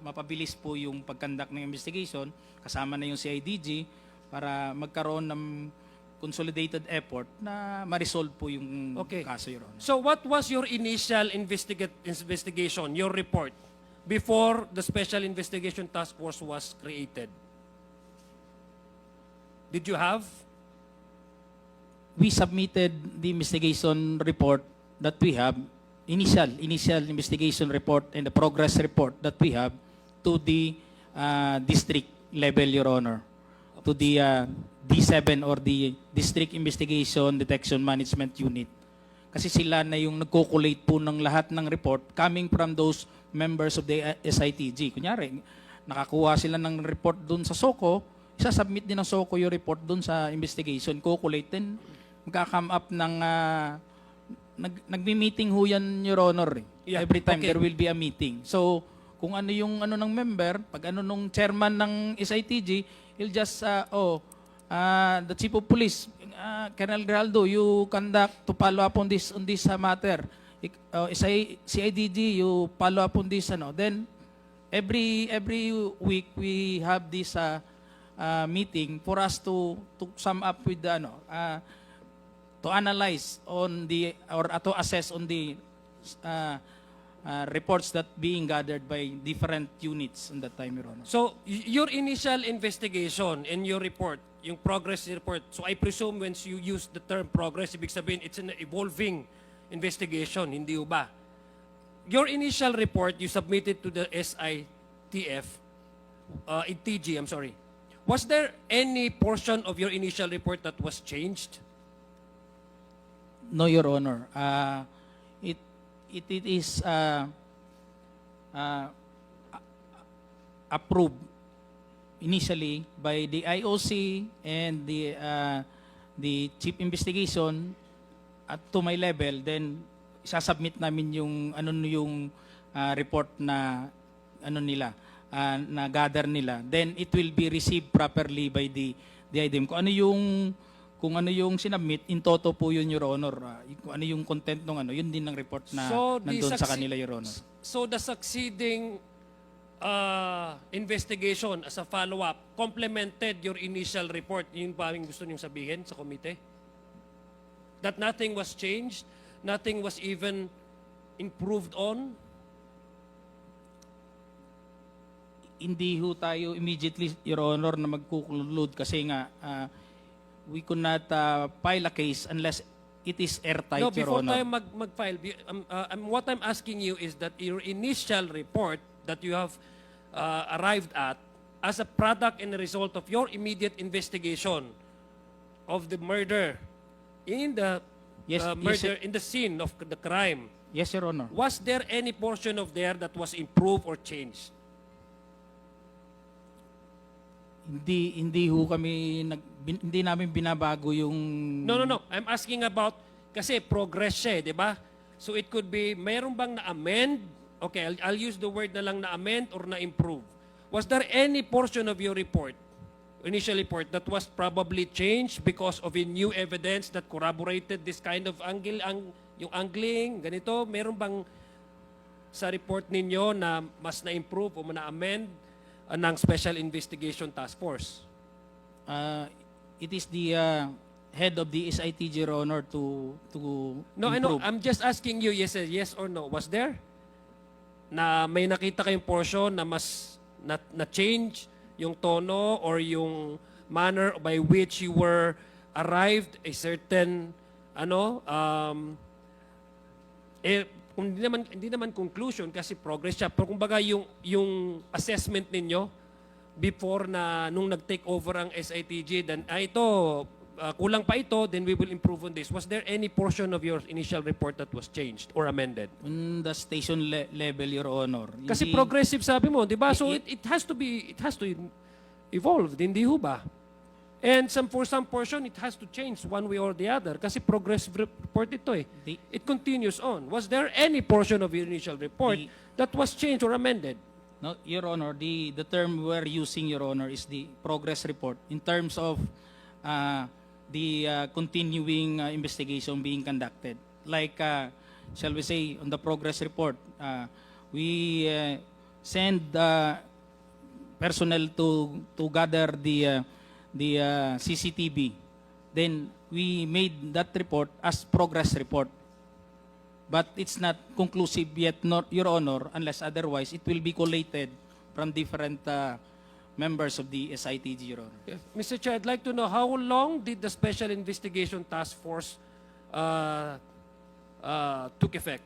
mapabilis po yung pagkandak ng investigation, kasama na yung CIDG, para magkaroon ng consolidated effort na ma-resolve po yung kaso, Your Honor. So what was your initial investigation, your report, before the Special Investigation Task Force was created? Did you have? We submitted the investigation report that we have, initial investigation report and the progress report that we have to the district level, Your Honor, to the D7 or the District Investigation Detection Management Unit. Kasi sila na yung nagko-collate po ng lahat ng report coming from those members of the SITG. Kunyari, nakakuha sila ng report dun sa SOCO, isa-submit din ng SOCO yung report dun sa investigation, co-collate, then magka-come up ng nagmi-meeting ho yan, Your Honor. Yeah, Every time okay. there will be a meeting. So, kung ano yung ng member, pag nung chairman ng SITG, he'll just, the Chief of Police, Colonel Grijaldo, you conduct to follow up on this matter. CIDG, you follow up on this. Then, every week, we have this meeting for us to sum up with to analyze on to assess on the reports that being gathered by different units in that time, Your Honor. So, your initial investigation in your report, yung progress report, so I presume when you use the term progress, ibig sabihin it's an evolving investigation, hindi ba? Your initial report you submitted to the TG, I'm sorry. Was there any portion of your initial report that was changed? No, Your Honor. It is approved initially by the IOC and the Chief Investigation to my level. Then isasubmit namin yung report na nila na gather nila. Then it will be received properly by the IDM. Kung ano yung sinubmit, in toto po yun, Your Honor. Kung ano yung content ng yun din ng report na nandun sa kanila, Your Honor. So the succeeding investigation as a follow-up complemented your initial report. Yun ba yung gusto niyong sabihin sa komite? That nothing was changed? Nothing was even improved on? Hindi ho tayo immediately, Your Honor, na magkukulod kasi nga we could not file a case unless it is airtight, No, Your before Honor. tayo mag-file, what I'm asking you is that your initial report that you have arrived at as a product and a result of your immediate investigation of the murder in the in the scene of the crime. Yes, Your Honor. Was there any portion of there that was improved or changed? Hindi ho kami hindi namin binabago yung No. I'm asking about kasi progress siya, 'di ba? So it could be mayroon bang na-amend? Okay, I'll use the word na lang na-amend or na-improve. Was there any portion of your report initial report that was probably changed because of a new evidence that corroborated this kind of yung angling, ganito? Meron bang sa report ninyo na mas na-improve o na-amend ng Special Investigation Task Force? It is the head of the SITG, Your Honor, to No, I know. improve. I'm just asking you, yes or no. Was there? Na may nakita kayong portion na mas na-change yung tono or yung manner by which you were arrived a certain kung hindi naman conclusion kasi progress siya, pero kumbaga yung assessment ninyo before na nung nag-take over ang SITG, then kulang pa ito, then we will improve on this. Was there any portion of your initial report that was changed or amended? On the station level, Your Honor. Kasi Hindi- progressive sabi mo, 'di ba? So it has to evolve, hindi ho ba? And for some portion it has to change one way or the other kasi progressive report ito eh. It continues on. Was there any portion of your initial report that was changed or amended? No, Your Honor, the term we're using, Your Honor, is the progress report in terms of the continuing investigation being conducted. Like, shall we say, on the progress report, we send personnel to gather the CCTV. Then we made that report as progress report. But it's not conclusive yet, Your Honor, unless otherwise it will be collated from different members of the SITG, Your Honor. Yes. Mr. Chair, I'd like to know how long did the Special Investigation Task Force took effect?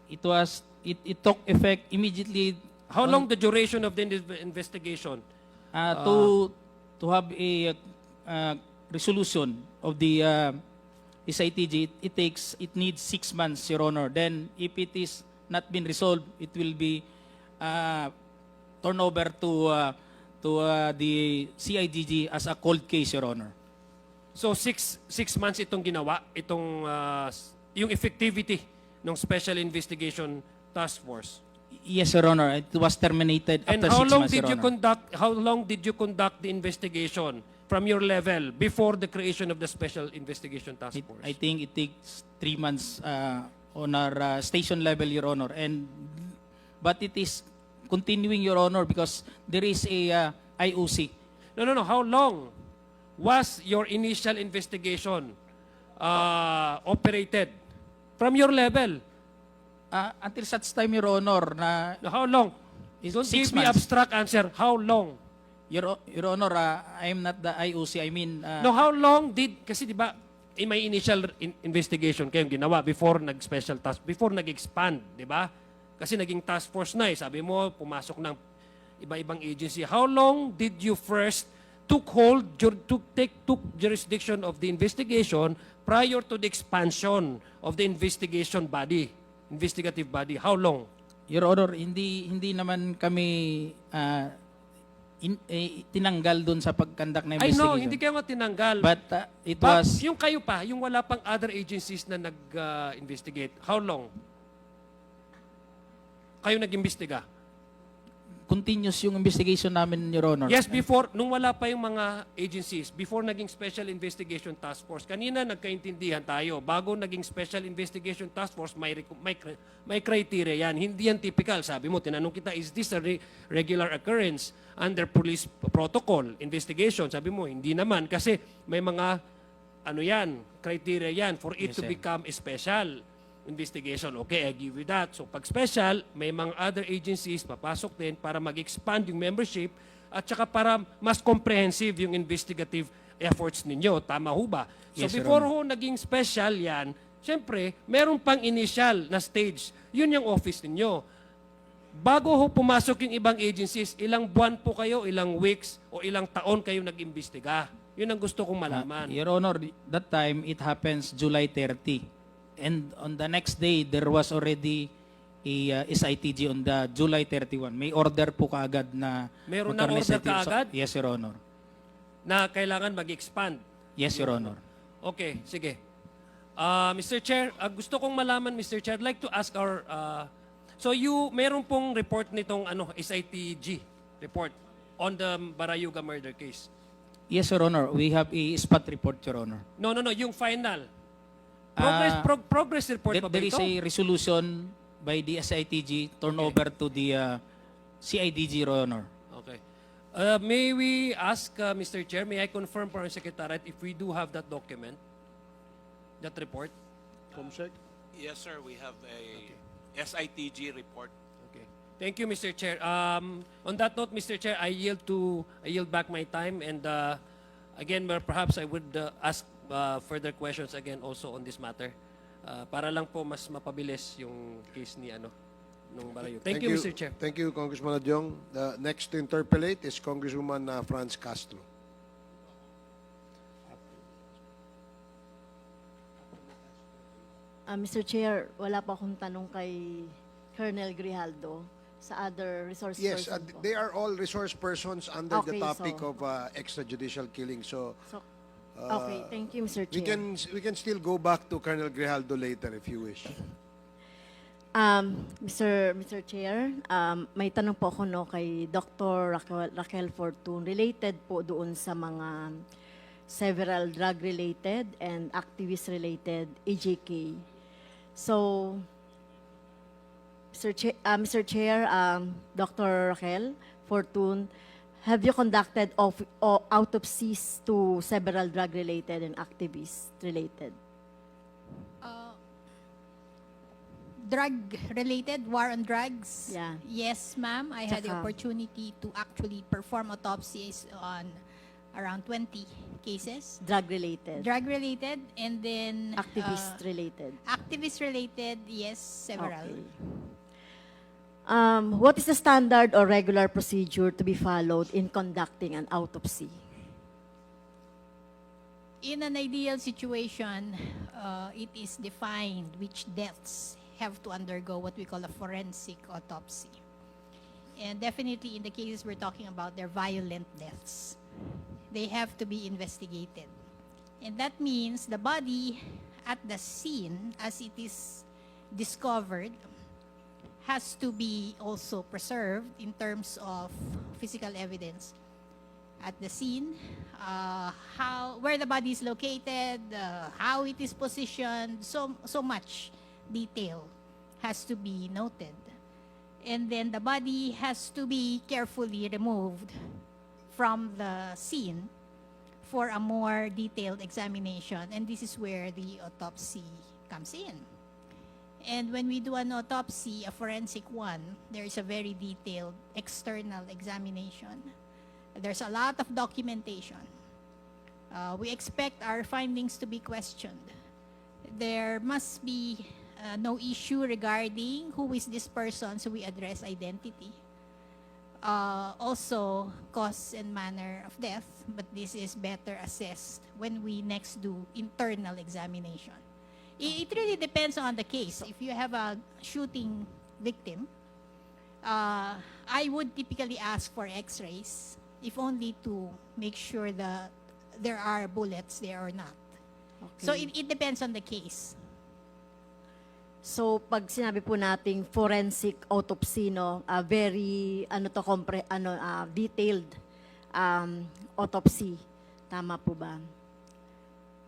It took effect immediately. How long the duration of the investigation? To have a resolution of the SITG, it needs 6 months, Your Honor. Then if it is not been resolved, it will be turn over to the CIDG as a cold case, Your Honor. So 6 months itong ginawa, yung effectivity ng Special Investigation Task Force. Yes, Your Honor. It was terminated And after how 6 long months, did Your you Honor. how long did you conduct the investigation from your level before the creation of the Special Investigation Task Force? I think it takes 3 months on our station level, Your Honor. But it is continuing, Your Honor, because there is a IOC. No. How long was your initial investigation operated from your level? Until such time, Your Honor, na How long? Don't 6 give me months. abstract answer. How long? Your Honor, I am not the IOC. I mean, No, how long kasi di ba, may initial investigation kayong ginawa before nag-special task, before nag-expand, di ba? Kasi naging task force na eh. Sabi mo, pumasok ng iba-ibang agency. How long did you first took jurisdiction of the investigation prior to the expansion of the investigative body? How long? Your Honor, hindi naman kami tinanggal dun sa pagkandak na I investigation. know, hindi kayo nga tinanggal. But it was Yung kayo pa, yung wala pang other agencies na nag-investigate, how long? Kayo nag-imbestiga? continuous yung investigation namin, Your Honor. Yes, before, nung wala pa yung mga agencies, before naging Special Investigation Task Force, kanina nagkaintindihan tayo, bago naging Special Investigation Task Force, may criteria yan. Hindi yan typical. Sabi mo, tinanong kita, is this a regular occurrence under police protocol investigation? Sabi mo, hindi naman. Kasi may mga, criteria yan for it Yes, to sir. become a special investigation. Okay, I give you that. So pag special, may mga other agencies papasok din para mag-expand yung membership at saka para mas comprehensive yung investigative efforts ninyo. Tama ho ba? So Yes, Your before ho naging special yan, syempre, meron pang initial na stage. Yun yung office ninyo. Bago ho pumasok yung ibang agencies, ilang buwan po kayo, ilang weeks, o ilang taon kayo nag-imbestiga? Yun ang gusto kong malaman. Your Honor, that time, it happens July 30. And on the next day, there was already a SITG on the July 31. May order po kaagad na... Meron na order SITG. kaagad? Yes, Your Honor. Na kailangan mag-expand. Yes, Your Honor. Okay, sige. Mr. Chair, gusto kong malaman, Mr. Chair, I'd like to ask meron pong report nitong SITG report on the Barayuga murder case? Yes, Your Honor. We have a spot report, Your Honor. No, yung final. Ah, Progress report pa ba There is ito? a resolution by the SITG turn over to the CIDG, Your Honor. Okay. May we ask, Mr. Chair, may I confirm for our Secretariat if we do have that document, that report? Comsec? Yes, sir, we have a SITG report. Okay. Thank you, Mr. Chair. On that note, Mr. Chair, I yield back my time, and again, perhaps I would ask further questions again also on this matter. Para lang po mas mapabilis yung case ni nung Barayo. Thank you, Mr. Chair. Thank you, Congressman Adjong. The next to interpellate is Congresswoman Franz Castro. Mr. Chair, wala pa akong tanong kay Colonel Grijaldo sa other resource Yes, person po. they are all resource persons under the Okay, topic so- of extrajudicial killing. So, Okay, thank you, Mr. Chair. we can still go back to Colonel Grijaldo later if you wish. Mr. Chair, may tanong po ako kay Dr. Raquel Fortun related po doon sa mga several drug-related and activist-related AJK. So, Mr. Chair, Dr. Raquel Fortun, have you conducted autopsies to several drug-related and activist-related? Drug-related, war on drugs? Yeah. Yes, ma'am. I had the Tsaka- opportunity to actually perform autopsies on around 20 cases. Drug-related? Drug-related, and then... Activist-related? Activist-related, yes, several. Okay. What is the standard or regular procedure to be followed in conducting an autopsy? In an ideal situation, it is defined which deaths have to undergo what we call a forensic autopsy. And definitely in the cases we're talking about, they're violent deaths. They have to be investigated. And that means the body at the scene, as it is discovered, has to be also preserved in terms of physical evidence at the scene, where the body is located, how it is positioned, so much detail has to be noted. And then the body has to be carefully removed from the scene for a more detailed examination, and this is where the autopsy comes in. And when we do an autopsy, a forensic one, there is a very detailed external examination. There's a lot of documentation. We expect our findings to be questioned. There must be no issue regarding who is this person, so we address identity. Also, cause and manner of death, but this is better assessed when we next do internal examination. It really depends on the case. If you have a shooting victim, I would typically ask for x-rays, if only to make sure that there are bullets there or not. Okay. So it depends on the case. So pag sinabi po nating forensic autopsy, very detailed autopsy, tama po ba?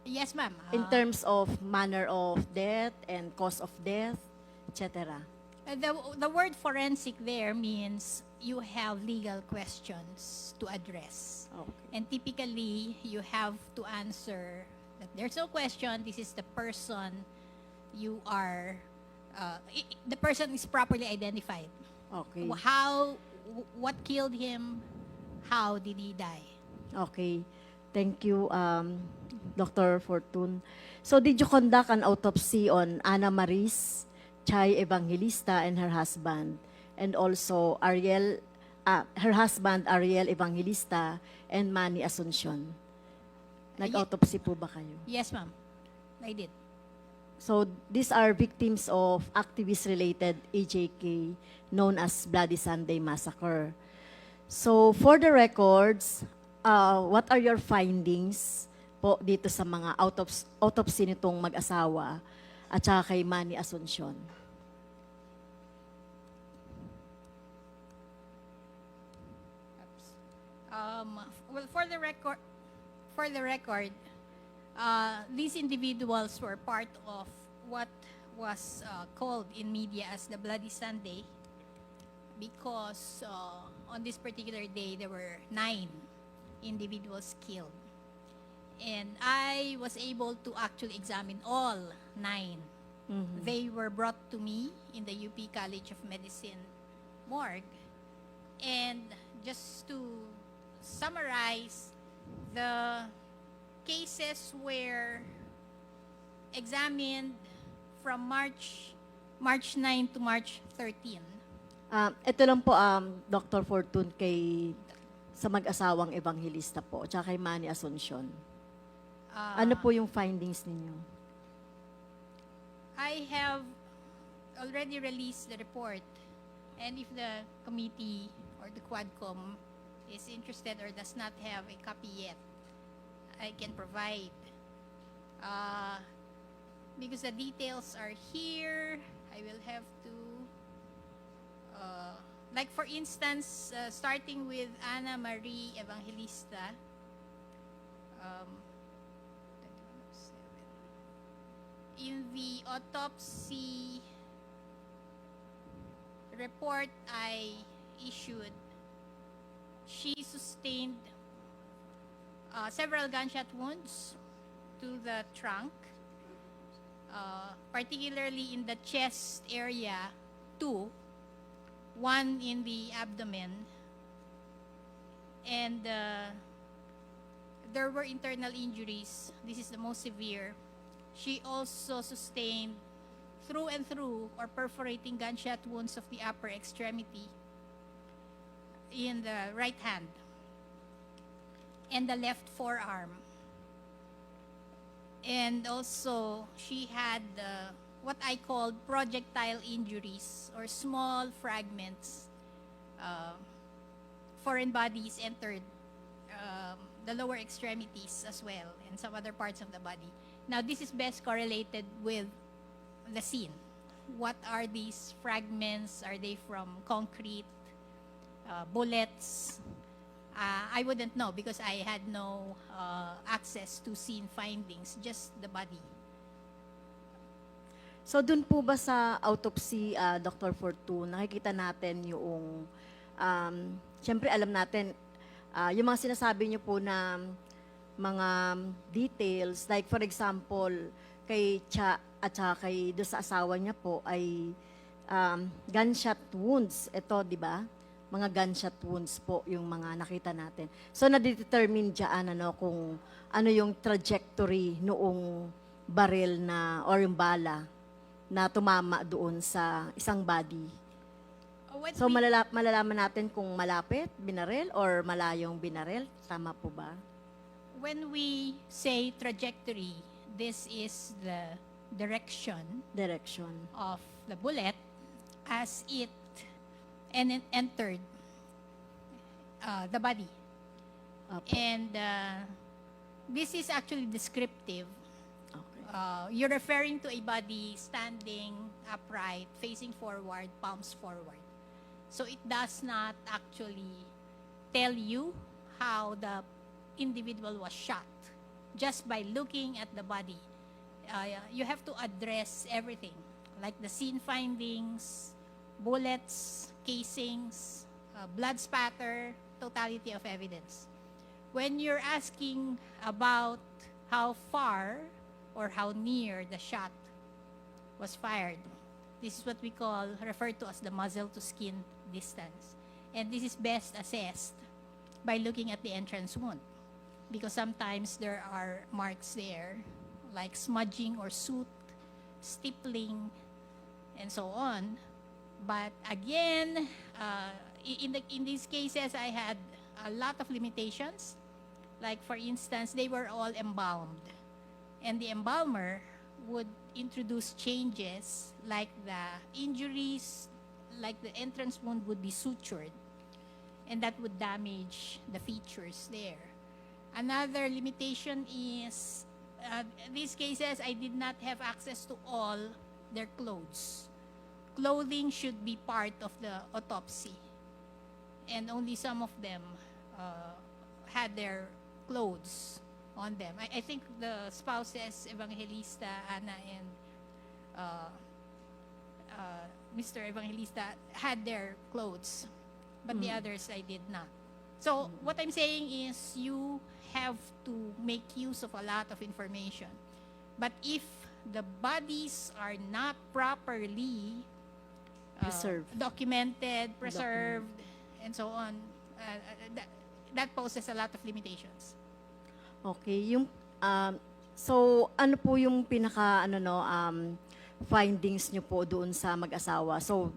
Yes, ma'am. In terms of manner of death and cause of death, etc. The word forensic there means you have legal questions to address. Okay. And typically, you have to answer that there's no question, this is the person you are, the person is properly identified. Okay. What killed him? How did he die? Okay. Thank you, Dr. Fortun. So did you conduct an autopsy on Ana Maris Chay Evangelista and her husband, and also her husband Ariel Evangelista and Manny Asuncion? Nag-autopsy po ba kayo? Yes, ma'am. I did. So these are victims of activist-related AJK known as Bloody Sunday Massacre. So for the records, what are your findings po dito sa mga autopsy nitong mag-asawa at saka kay Manny Asuncion? Well, for the record, these individuals were part of what was called in media as the Bloody Sunday, because on this particular day there were 9 individuals killed. And I was able to actually examine all 9. They were brought to me in the UP College of Medicine morgue. And just to summarize, the cases were examined from March 9 to March 13. Ito lang po, Dr. Fortune, sa mag-asawang evangelista po, tsaka kay Manny Asuncion. Ano po yung findings ninyo? I have already released the report, and if the committee or the Quadcom is interested or does not have a copy yet, I can provide. Because the details are here, I will have to, like for instance, starting with Ana Marie Evangelista, in the autopsy report I issued, she sustained several gunshot wounds to the trunk, particularly in the chest area, 2, 1 in the abdomen, and there were internal injuries. This is the most severe. She also sustained through and through or perforating gunshot wounds of the upper extremity in the right hand and the left forearm. And also, she had what I called projectile injuries, or small fragments. Foreign bodies entered the lower extremities as well, and some other parts of the body. Now, this is best correlated with the scene. What are these fragments? Are they from concrete, bullets? I wouldn't know because I had no access to scene findings, just the body. So, dun po ba sa autopsy, Dr. Fortune, nakikita natin yung, siyempre alam natin, yung mga sinasabi niyo po na mga details, like for example, kay Cha at saka kay do sa asawa niya po ay gunshot wounds. Ito, di ba? Mga gunshot wounds po yung mga nakita natin. So, na-determine dyan kung ano yung trajectory noong baril na, or yung bala na tumama doon sa isang body. So, malalaman natin kung malapit, binaril, or malayong binaril. Tama po ba? When we say trajectory, this is the direction of the bullet as it entered the body. And this is actually descriptive. You're referring to a body standing upright, facing forward, palms forward. So it does not actually tell you how the individual was shot. Just by looking at the body, you have to address everything, like the scene findings, bullets, casings, blood spatter, totality of evidence. When you're asking about how far or how near the shot was fired, this is what we refer to as the muzzle to skin distance. And this is best assessed by looking at the entrance wound, because sometimes there are marks there, like smudging or soot, stippling, and so on. But again, in these cases, I had a lot of limitations. Like, for instance, they were all embalmed. And the embalmer would introduce changes, like the injuries, like the entrance wound would be sutured, and that would damage the features there. Another limitation is, these cases, I did not have access to all their clothes. Clothing should be part of the autopsy, and only some of them had their clothes on them. I think the spouses, Evangelista, Ana, and Mr. Evangelista had their clothes, but the others I did not. So what I'm saying is you have to make use of a lot of information. But if the bodies are not properly documented, preserved, and so on, that poses a lot of limitations. Okay, yung so ano po yung pinaka findings nyo po doon sa mag-asawa? So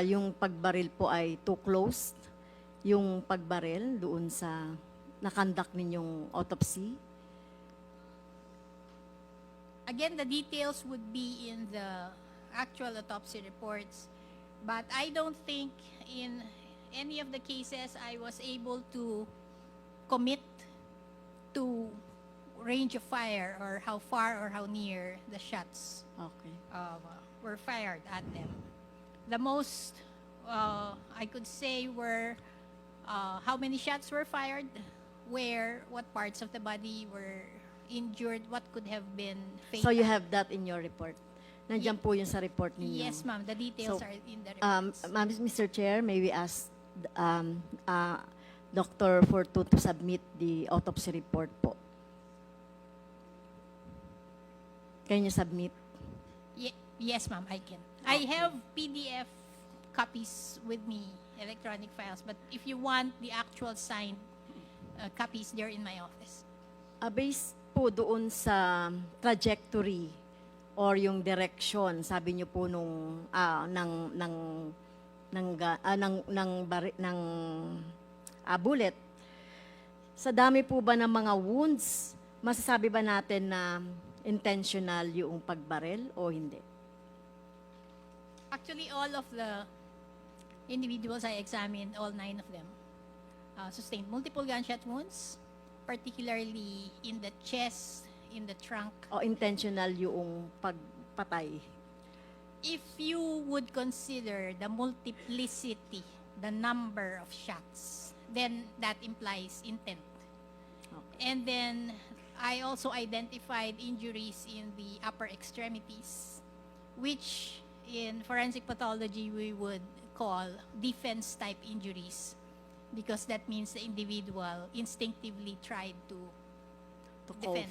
yung pagbaril po ay too close, yung pagbaril doon sa nakandak ninyong autopsy? Again, the details would be in the actual autopsy reports, but I don't think in any of the cases I was able to commit to range of fire or how far or how near the shots were fired at them. The most I could say were how many shots were fired, where, what parts of the body were injured, what could have been fatal. So you have that in your report? Nandiyan po yun sa report ninyo? Yes, ma'am. The details So, are in the reports. Mr. Chair, may we ask Dr. Fortun to submit the autopsy report po? Can you submit? Yes, ma'am, I can. I have PDF copies with me, electronic files, but if you want the actual signed copies, they're in my office. Based po doon sa trajectory or yung direction, sabi niyo po nung bullet, sa dami po ba ng mga wounds, masasabi ba natin na intentional yung pagbaril o hindi? Actually, all of the individuals I examined, all 9 of them, sustained multiple gunshot wounds, particularly in the chest, in the trunk. O intentional yung pagpatay? If you would consider the multiplicity, the number of shots, then that implies intent. And then I also identified injuries in the upper extremities, which in forensic pathology we would call defense-type injuries, because that means the individual instinctively tried to defend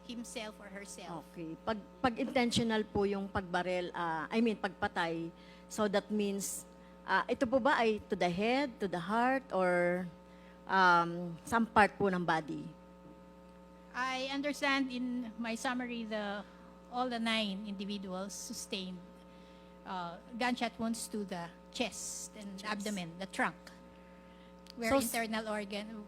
himself or herself. Okay. Pag intentional po yung pagbaril, pagpatay, so that means, ito po ba ay to the head, to the heart, or some part po ng body? I understand in my summary all the 9 individuals sustained gunshot wounds to the chest and abdomen, the trunk, where So, internal organ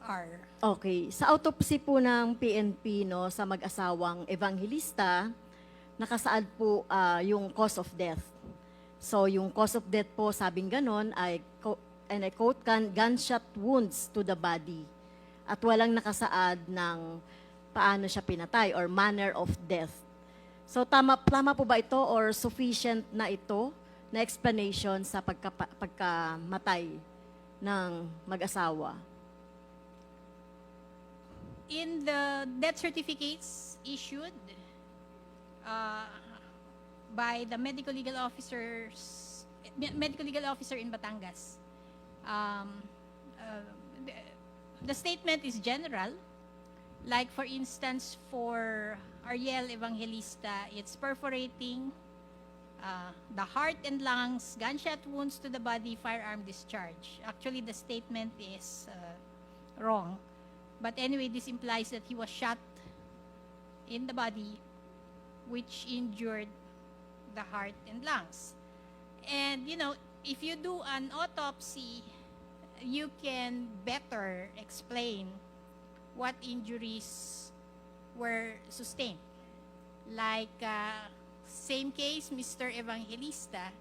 are. Okay. Sa autopsy po ng PNP sa mag-asawang Evangelista, nakasaad po yung cause of death. So yung cause of death po, sabing ganon, and I quote, gunshot wounds to the body. At walang nakasaad ng paano siya pinatay or manner of death. So tama po ba ito or sufficient na ito na explanation sa pagkamatay ng mag-asawa? In the death certificates issued by the medical legal officer in Batangas, the statement is general. Like for instance, for Ariel Evangelista, it's perforating the heart and lungs, gunshot wounds to the body, firearm discharge. Actually, the statement is wrong. But anyway, this implies that he was shot in the body, which injured the heart and lungs. And, if you do an autopsy, you can better explain what injuries were sustained. Like, same case, Mr. Evangelista,